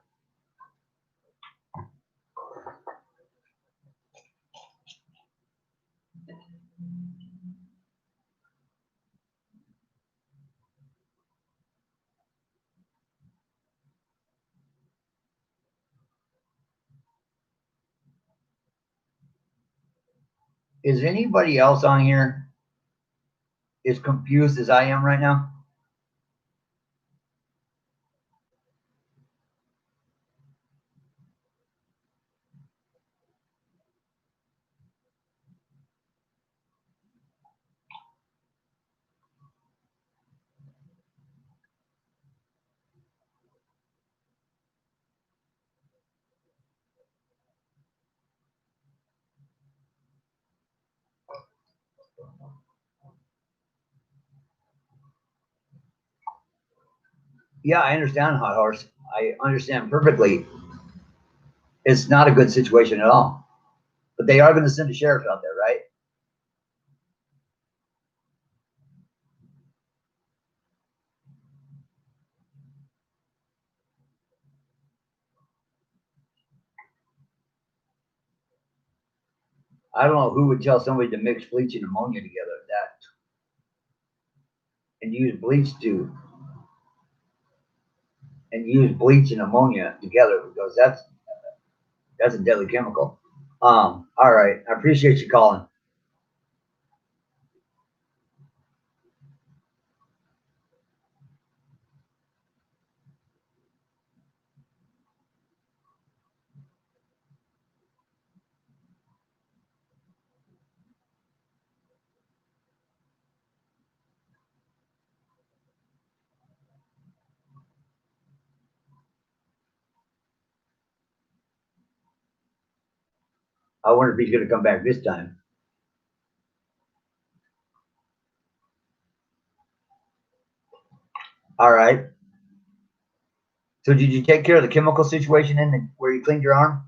Is anybody else on here as confused as I am right now? Yeah, I understand, Hot Horse. I understand perfectly. It's not a good situation at all. But they are going to send a sheriff out there, right? I don't know who would tell somebody to mix bleach and ammonia together that and use bleach to and use bleach and ammonia together because that's a deadly chemical. All right. I appreciate you calling. I wonder if he's going to come back this time. All right. So did you take care of the chemical situation where you cleaned your arm?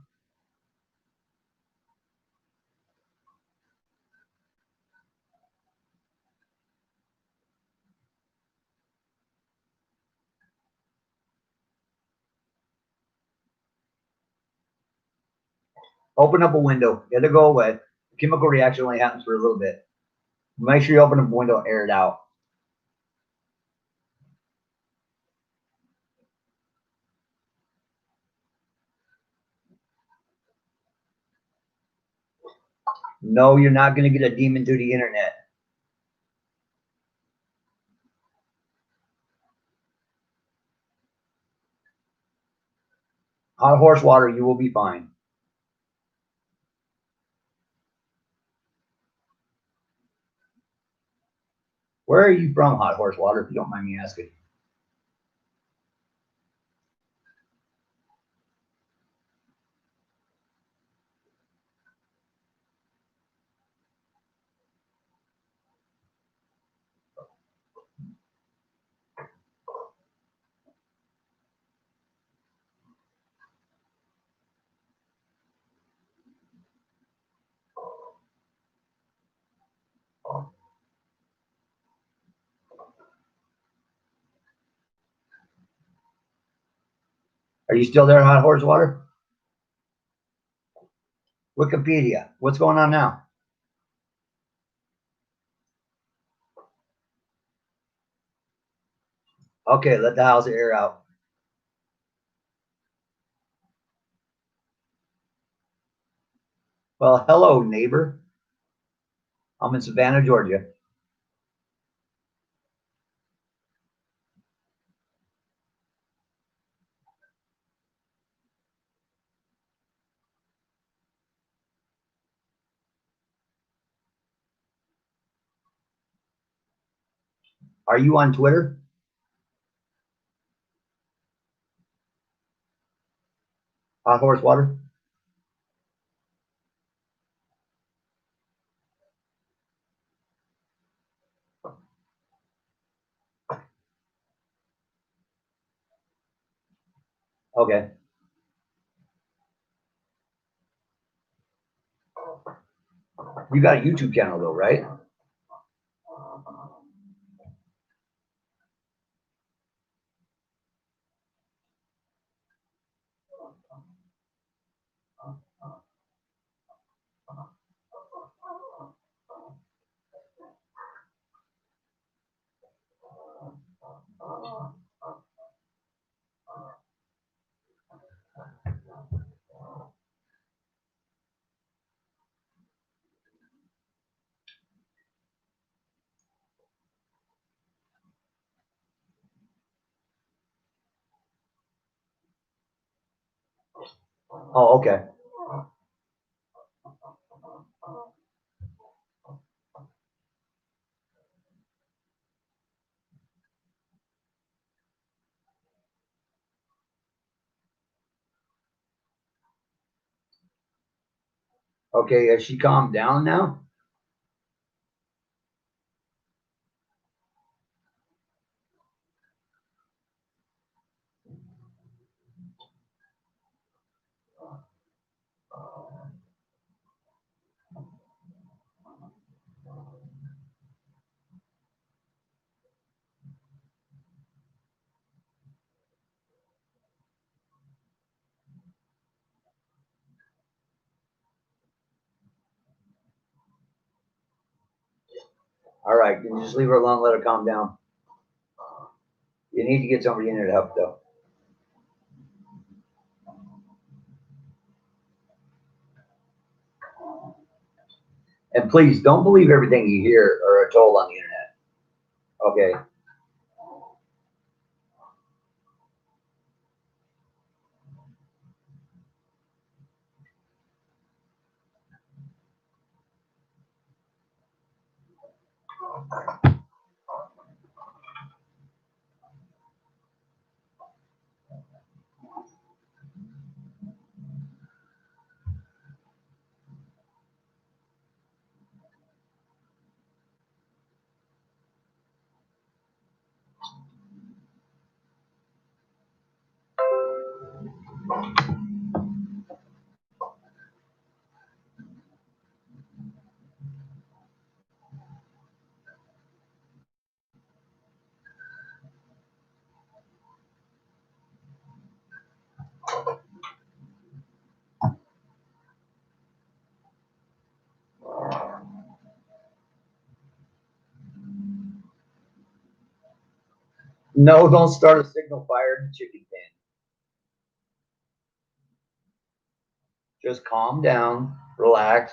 Open up a window. It'll go away. The chemical reaction only happens for a little bit. Make sure you open up a window and air it out. No, you're not going to get a demon through the internet. Hot horse water, you will be fine. Where are you from, Hot Horse Water, if you don't mind me asking? Are you still there, Hot Horse Water? Wikipedia. What's going on now? Okay, let the house air out. Well, hello, neighbor. I'm in Savannah, Georgia. Are you on Twitter? Hot horse water? Okay. You got a YouTube channel though, right? Oh, okay. Okay, has she calmed down now? All right, you just leave her alone, let her calm down. You need to get somebody in there to help though. And please don't believe everything you hear or are told on the internet. Okay. No, don't start a signal fire in the chicken pen. Just calm down, relax.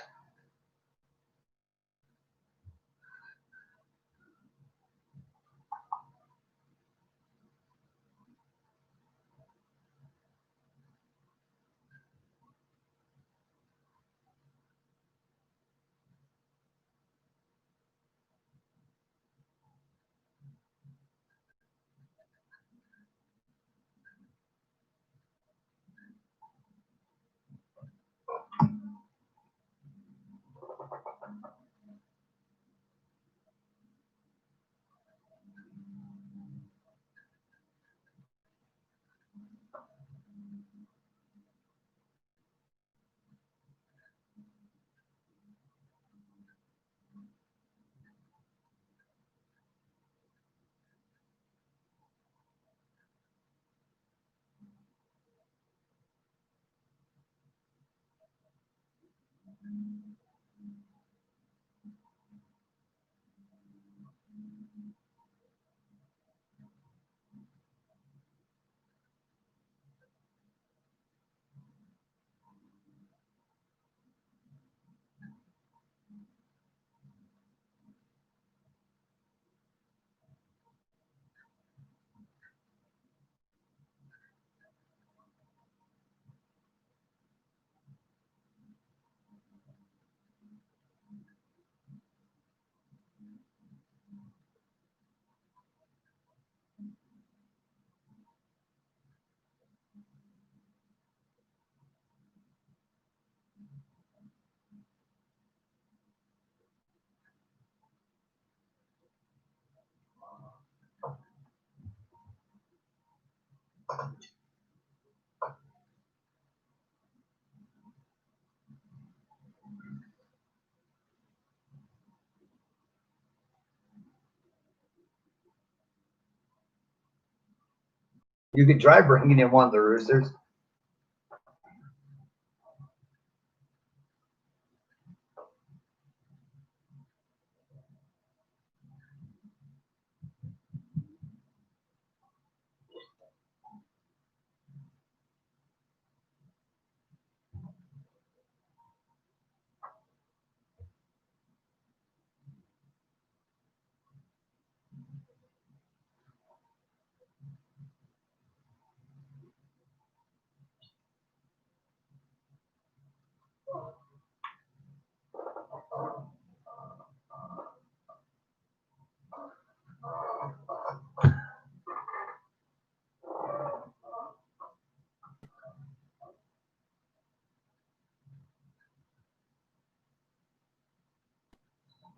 You could try bringing in one of the roosters.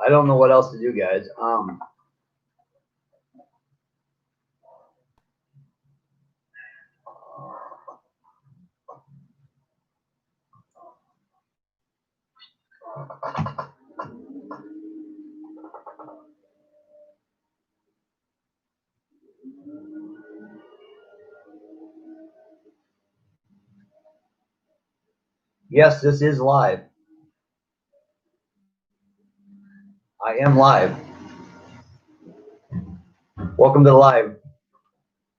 I don't know what else to do, guys. Yes, this is live. I am live. Welcome to the live,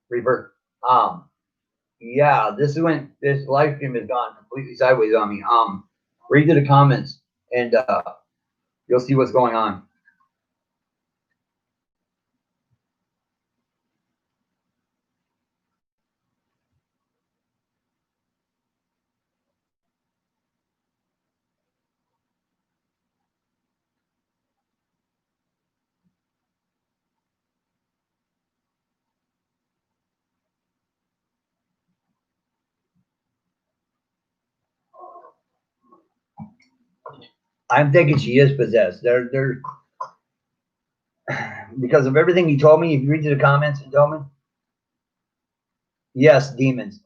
Reaper. Yeah, this live stream has gone completely sideways on me. Read through the comments and you'll see what's going on. I'm thinking she is possessed. They're because of everything he told me. If you read through the comments, he told me. Yes, demons.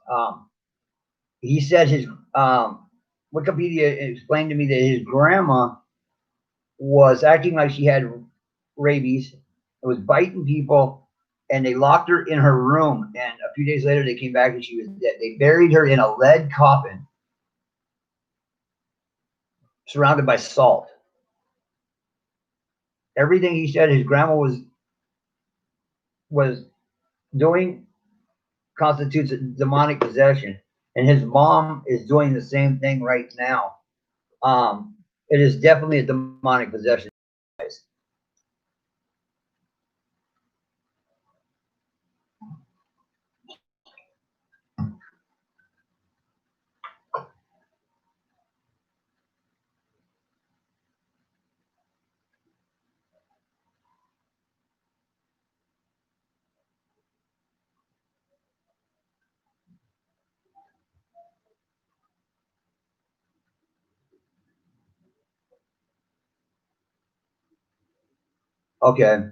He said his Wikipedia explained to me that his grandma was acting like she had rabies. It was biting people, and they locked her in her room. And a few days later, they came back and she was dead. They buried her in a lead coffin, surrounded by salt. Everything he said his grandma was doing constitutes a demonic possession, and his mom is doing the same thing right now. It is definitely a demonic possession. Okay.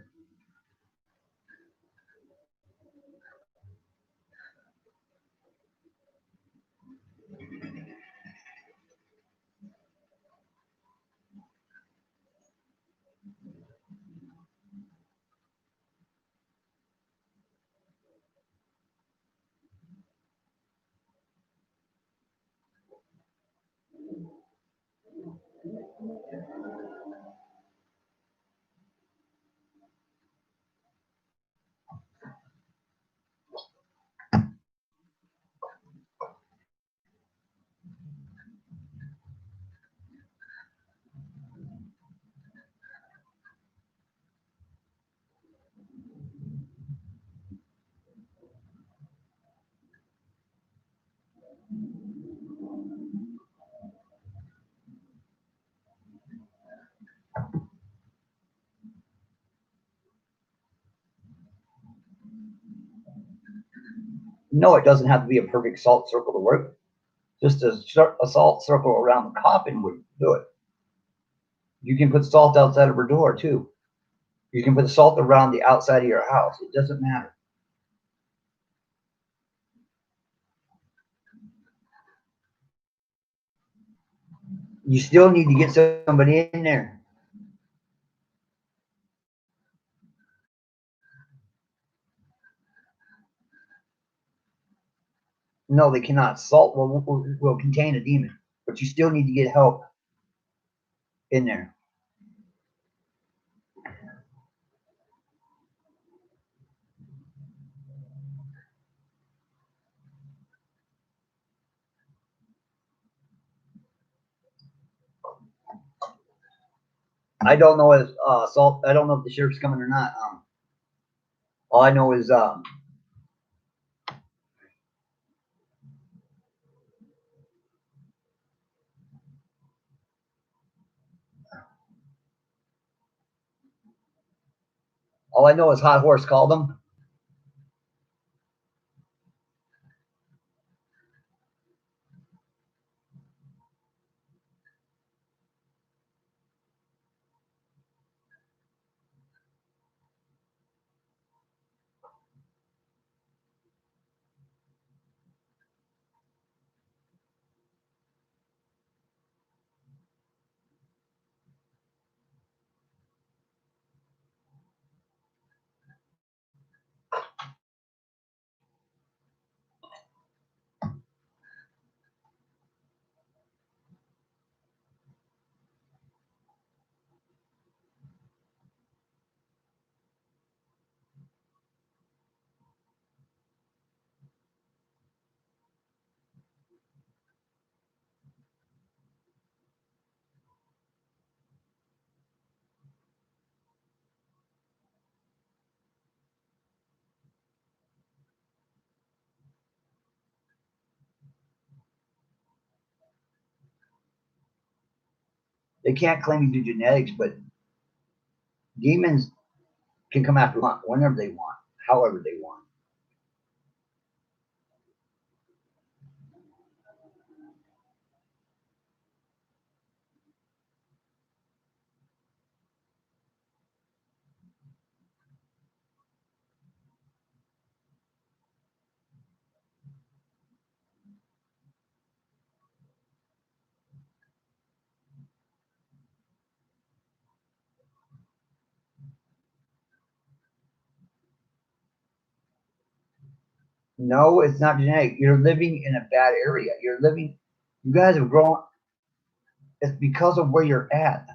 No, it doesn't have to be a perfect salt circle to work. Just a salt circle around the coffin would do it. You can put salt outside of her door too. You can put salt around the outside of your house. It doesn't matter. You still need to get somebody in there. No, they cannot. Salt will contain a demon, but you still need to get help in there. I don't know if salt. I don't know if the sheriff's coming or not. All I know is Hot Horse called them. They can't claim you do genetics, but demons can come after hunt whenever they want, however they want. No, it's not genetic. You're living in a bad area. You guys have grown. It's because of where you're at.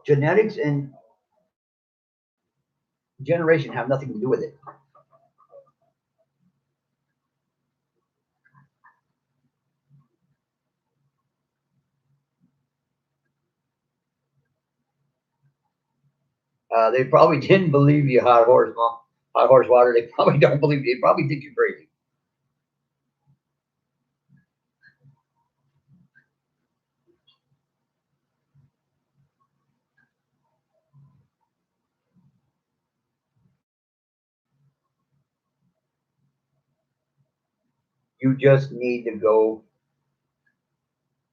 Genetics and generation have nothing to do with it. They probably didn't believe you, Hot Horse, Mom. Hot Horse Water. They probably don't believe you. They probably think you're crazy. You just need to go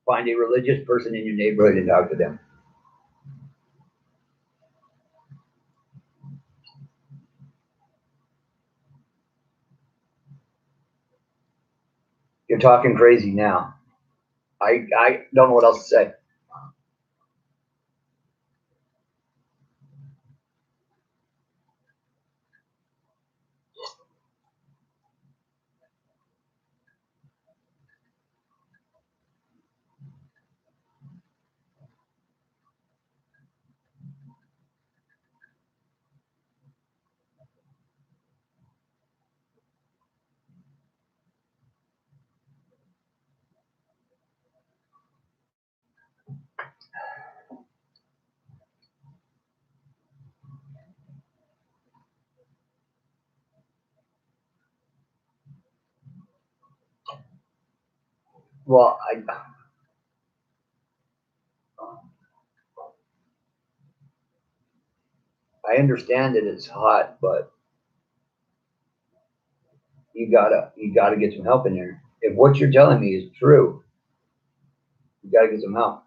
find a religious person in your neighborhood and talk to them. You're talking crazy now. I don't know what else to say. Well, I understand that it's hot, but you gotta get some help in there. If what you're telling me is true, you gotta get some help.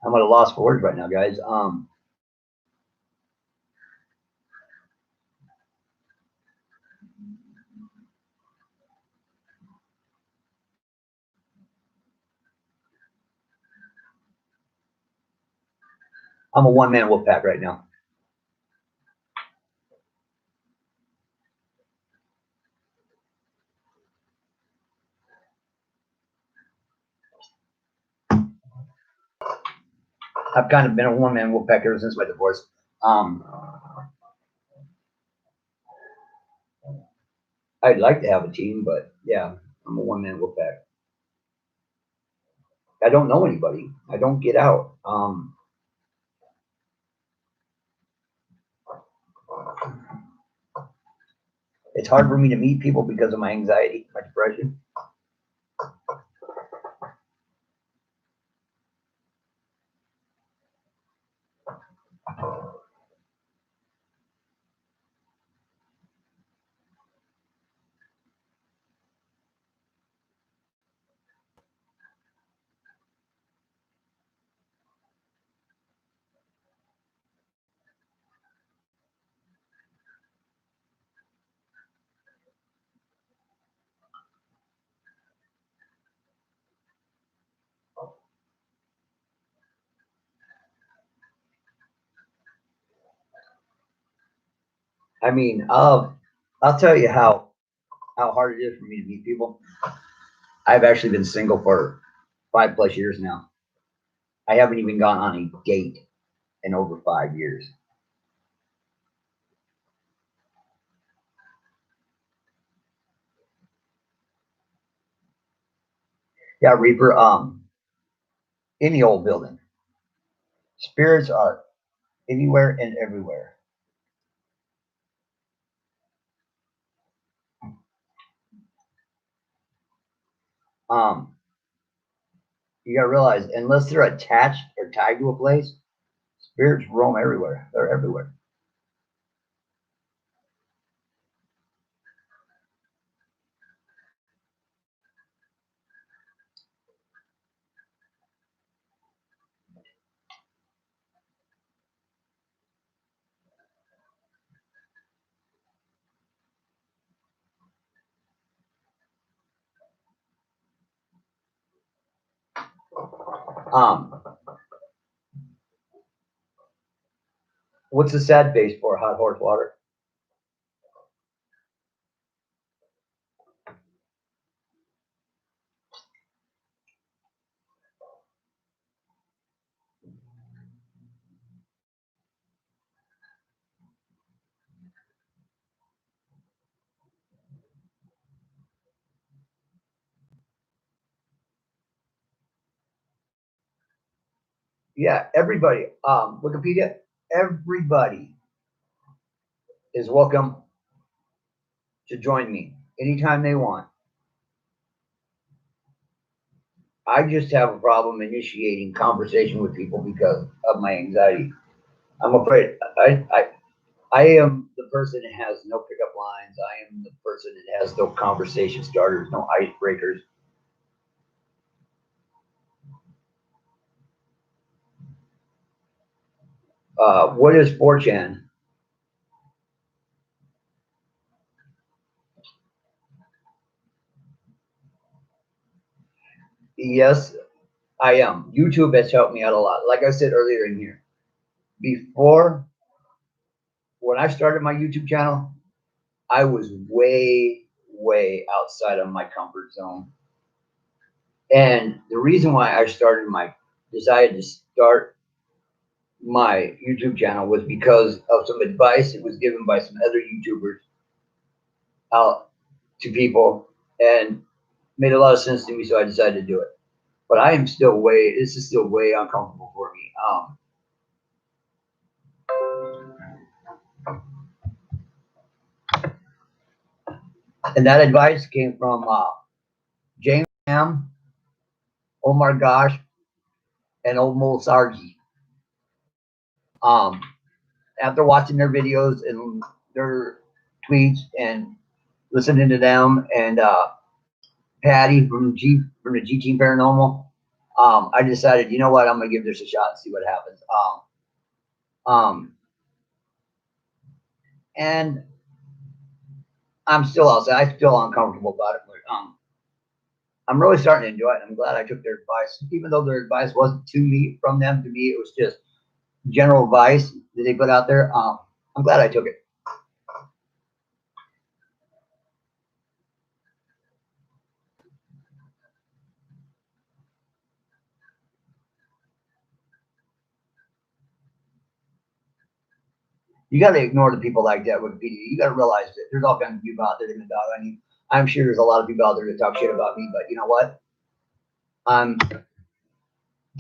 I'm at a loss for words right now, guys. I'm a one man wolf pack right now. I've kind of been a one man wolf pack ever since my divorce. Um, I'd like to have a team, but yeah, I'm a one man wolf pack. I don't know anybody. I don't get out. It's hard for me to meet people because of my anxiety, my depression. I mean, I'll tell you how hard it is for me to meet people. I've actually been single for 5+ years now. I haven't even gone on a date in over 5 years. Yeah, Reaper. In the old building, spirits are anywhere and everywhere. Um, you gotta realize, unless they're attached or tied to a place, spirits roam everywhere. They're everywhere. Um, what's the sad face for? Hot horse water. Yeah, everybody. Wikipedia, everybody is welcome to join me anytime they want. I just have a problem initiating conversation with people because of my anxiety. I'm afraid I am the person that has no pickup lines. I am the person that has no conversation starters, no icebreakers. What is 4chan? Yes, I am. YouTube has helped me out a lot. Like I said earlier in here, before when I started my YouTube channel, I was way outside of my comfort zone. And the reason why decided to start my YouTube channel was because of some advice that was given by some other YouTubers out to people and made a lot of sense to me. So I decided to do it. But this is still way uncomfortable for me. And that advice came from James Ham, Omar Gosh, and Old Mole Sargi. Um, After watching their videos and their tweets and listening to them and Patty from the G Team Paranormal, I decided, you know what, I'm gonna give this a shot and see what happens. Um, and I'm still outside. I'm still uncomfortable about it, but I'm really starting to enjoy it. I'm glad I took their advice, even though their advice wasn't to me from them. To me, it was just general advice that they put out there. I'm glad I took it. You got to ignore the people like that Wikipedia. You got to realize that there's all kinds of people out there that can dog on you. I'm sure there's a lot of people out there that talk shit about me, but you know what? I'm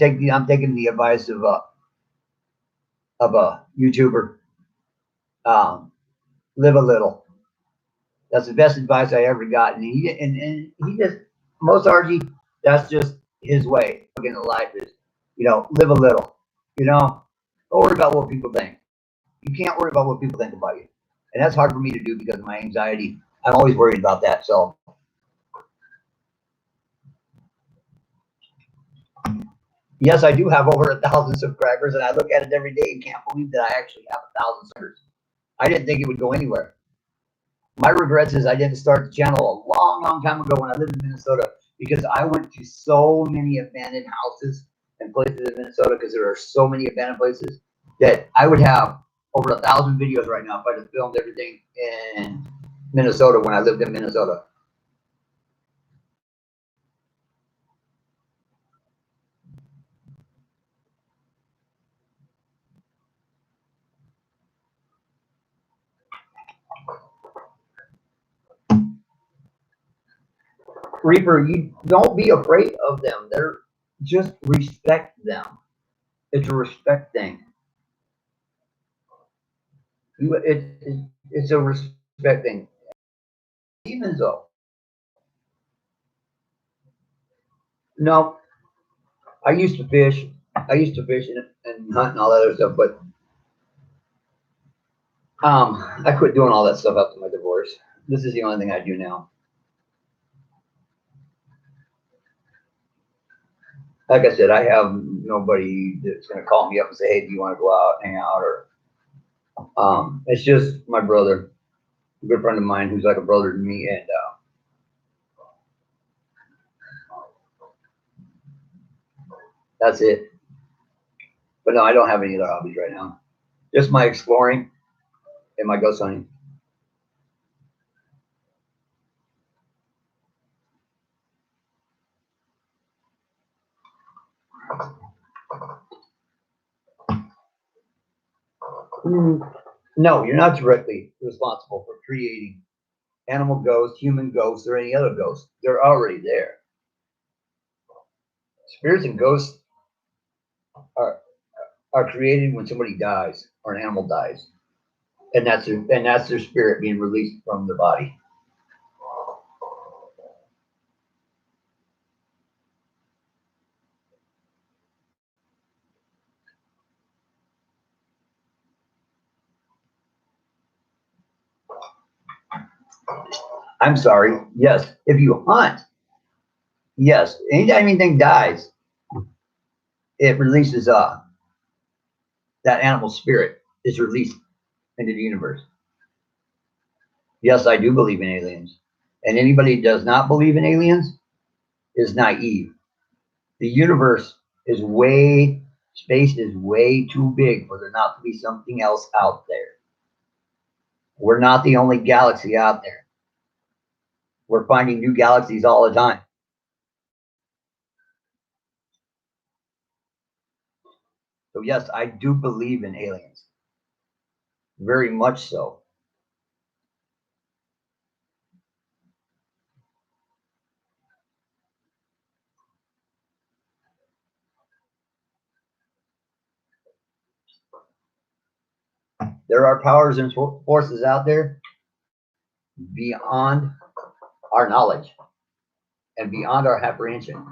I'm taking the advice of a YouTuber. Um, Live a little. That's the best advice I ever got. And he just most RG. That's just his way of looking at life is, live a little. Don't worry about what people think. You can't worry about what people think about you, and that's hard for me to do because of my anxiety. I'm always worried about that. So yes, I do have over 1,000 subscribers, and I look at it every day and can't believe that I actually have 1,000 subscribers. I didn't think it would go anywhere. My regrets is I didn't start the channel a long time ago when I lived in Minnesota because I went to so many abandoned houses and places in Minnesota because there are so many abandoned places that I would have over 1,000 videos right now if I had filmed everything in Minnesota when I lived in Minnesota. Reaper, you don't be afraid of them. They're just respect them. It's a respect thing. It's a respect thing. Even though, no, I used to fish. I used to fish and hunt and all that other stuff, but I quit doing all that stuff after my divorce. This is the only thing I do now. Like I said, I have nobody that's going to call me up and say, "Hey, do you want to go out, hang out?" Or it's just my brother, a good friend of mine who's like a brother to me, and that's it. But no, I don't have any other hobbies right now. Just my exploring and my ghost hunting. No, you're not directly responsible for creating animal ghosts, human ghosts, or any other ghosts. They're already there. Spirits and ghosts are are created when somebody dies or an animal dies, and that's their spirit being released from their body. I'm sorry. Yes, if you hunt, yes, anytime anything dies, it releases that animal spirit is released into the universe. Yes, I do believe in aliens, and anybody who does not believe in aliens is naive. The universe is way space is way too big for there not to be something else out there. We're not the only galaxy out there. We're finding new galaxies all the time. So yes, I do believe in aliens. Very much so. There are powers and forces out there beyond our knowledge and beyond our apprehension.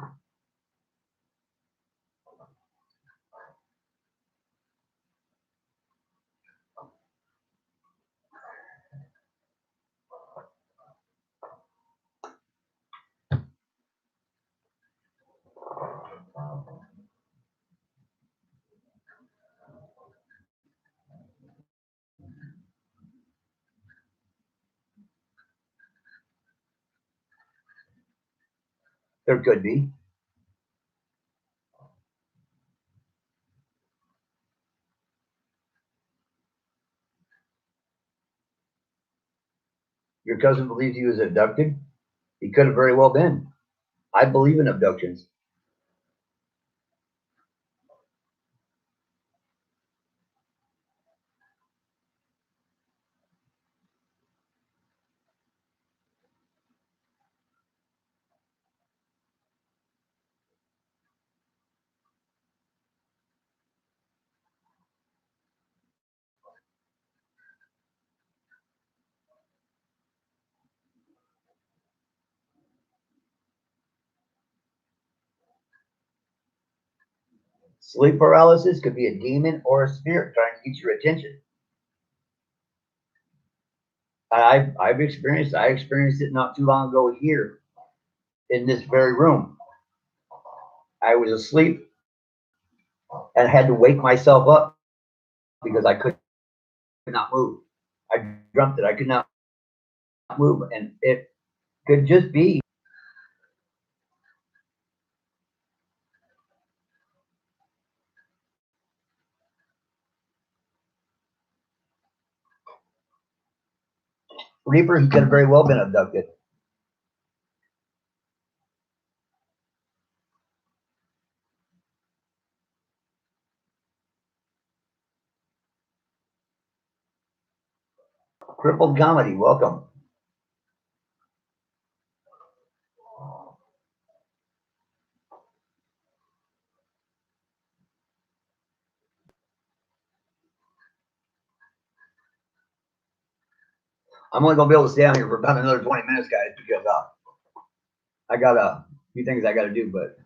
There could be. Your cousin believes he was abducted. He could have very well been. I believe in abductions. Sleep paralysis could be a demon or a spirit trying to get your attention. I've experienced. I experienced it not too long ago here in this very room. I was asleep and had to wake myself up because I could not move. I dreamt that I could not move, and it could just be Reaper. He could have very well been abducted. Crippled comedy. Welcome. I'm only gonna be able to stay out here for about another 20 minutes, guys, because I got a few things I got to do. But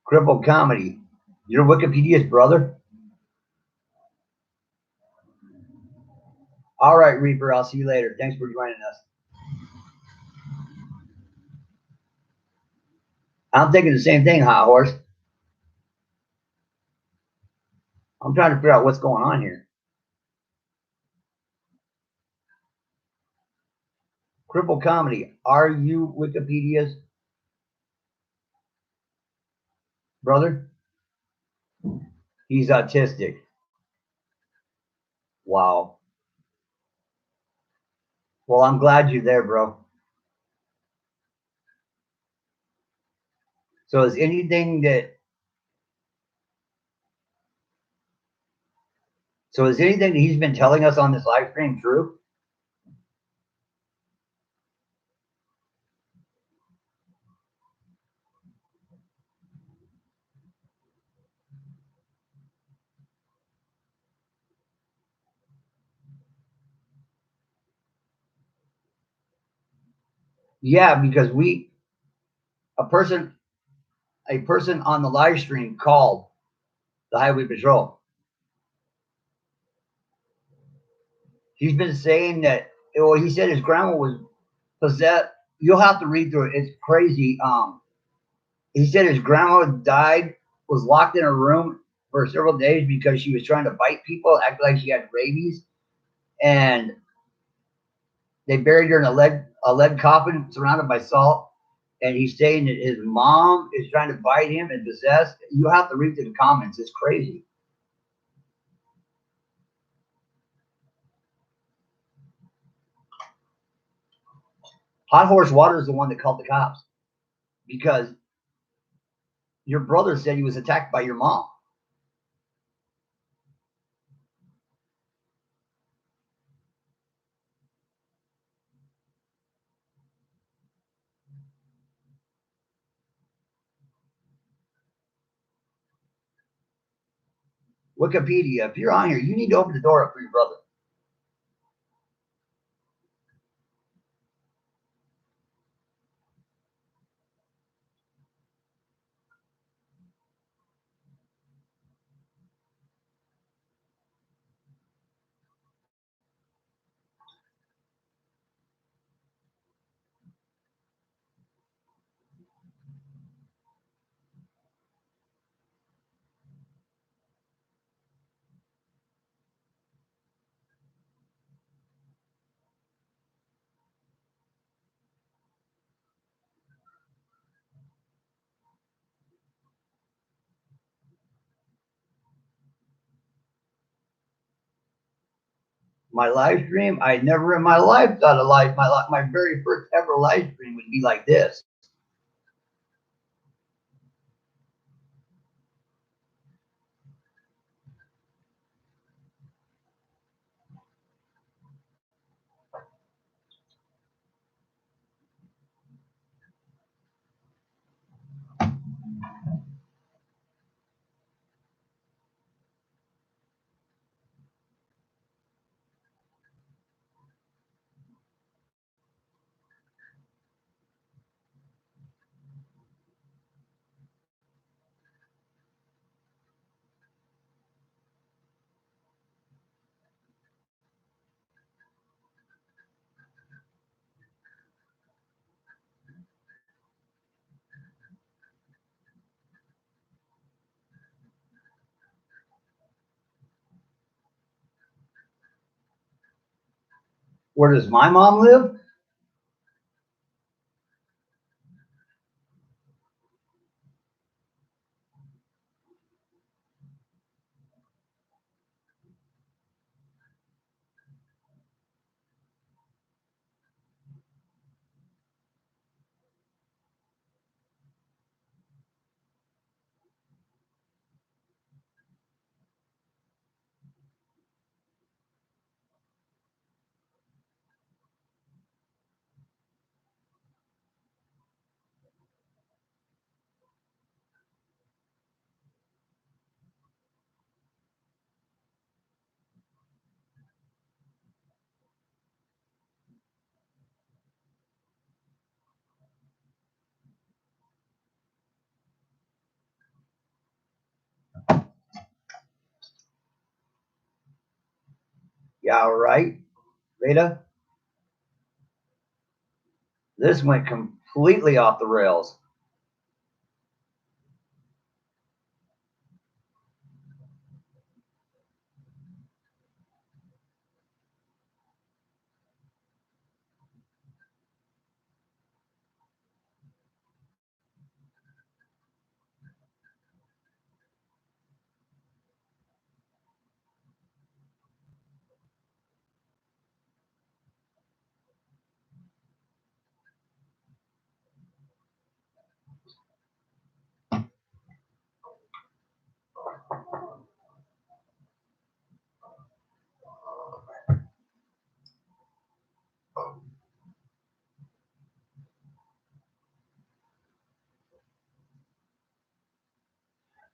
crippled comedy. You're Wikipedia's brother. All right, Reaper. I'll see you later. Thanks for joining us. I'm thinking the same thing, Hot Horse. I'm trying to figure out what's going on here. Crippled comedy. Are you Wikipedia's brother? He's autistic. Wow. Well, I'm glad you're there, bro. So is anything that So is anything that he's been telling us on this live stream true? Yeah, because a person a person on the live stream called the highway patrol. He's been saying that. Well, he said his grandma was possessed. You'll have to read through it. It's crazy. He said his grandma died, was locked in a room for several days because she was trying to bite people, act like she had rabies, and they buried her in a lead coffin surrounded by salt. And he's saying that his mom is trying to bite him and possessed. You have to read through the comments. It's crazy. Hot Horse Water is the one that called the cops because your brother said he was attacked by your mom. Wikipedia, if you're on here, you need to open the door up for your brother. My live stream, I never in my life thought a live my very first ever live stream would be like this. Where does my mom live? Yeah, right. Rita, this went completely off the rails.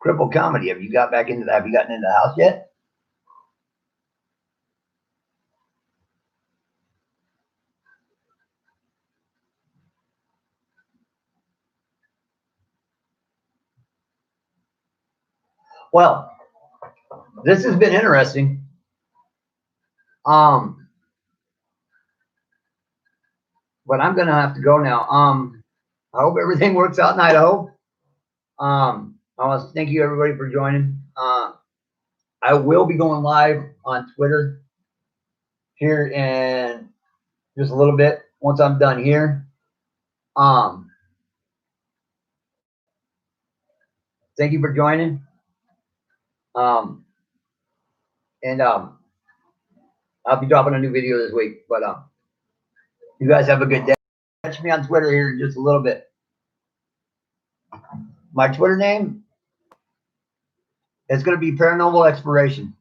Cripple Comedy. Have you got back into that? Have you gotten into the house yet? Well, this has been interesting. But I'm gonna have to go now. I hope everything works out in Idaho. I want to thank you everybody for joining. I will be going live on Twitter here in just a little bit once I'm done here. Thank you for joining. And I'll be dropping a new video this week. But you guys have a good day. Catch me on Twitter here in just a little bit. My Twitter name is going to be Paranormal Exploration.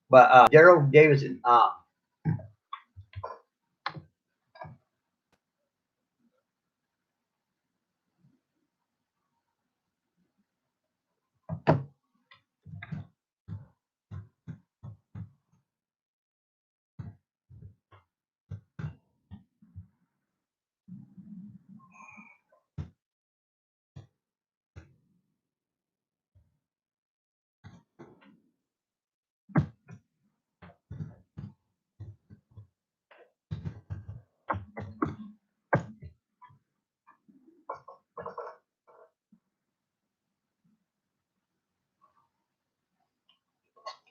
But Daryl Davison.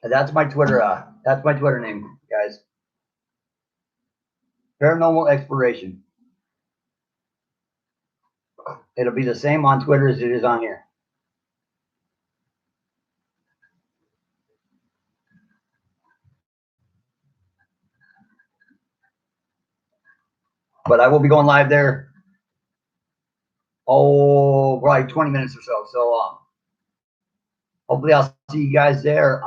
That's my Twitter. That's my Twitter name, guys. Paranormal Exploration. It'll be the same on Twitter as it is on here. But I will be going live there. Oh, probably 20 minutes or so. So hopefully I'll see you guys there.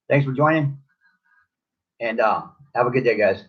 Thanks for joining, and have a good day, guys.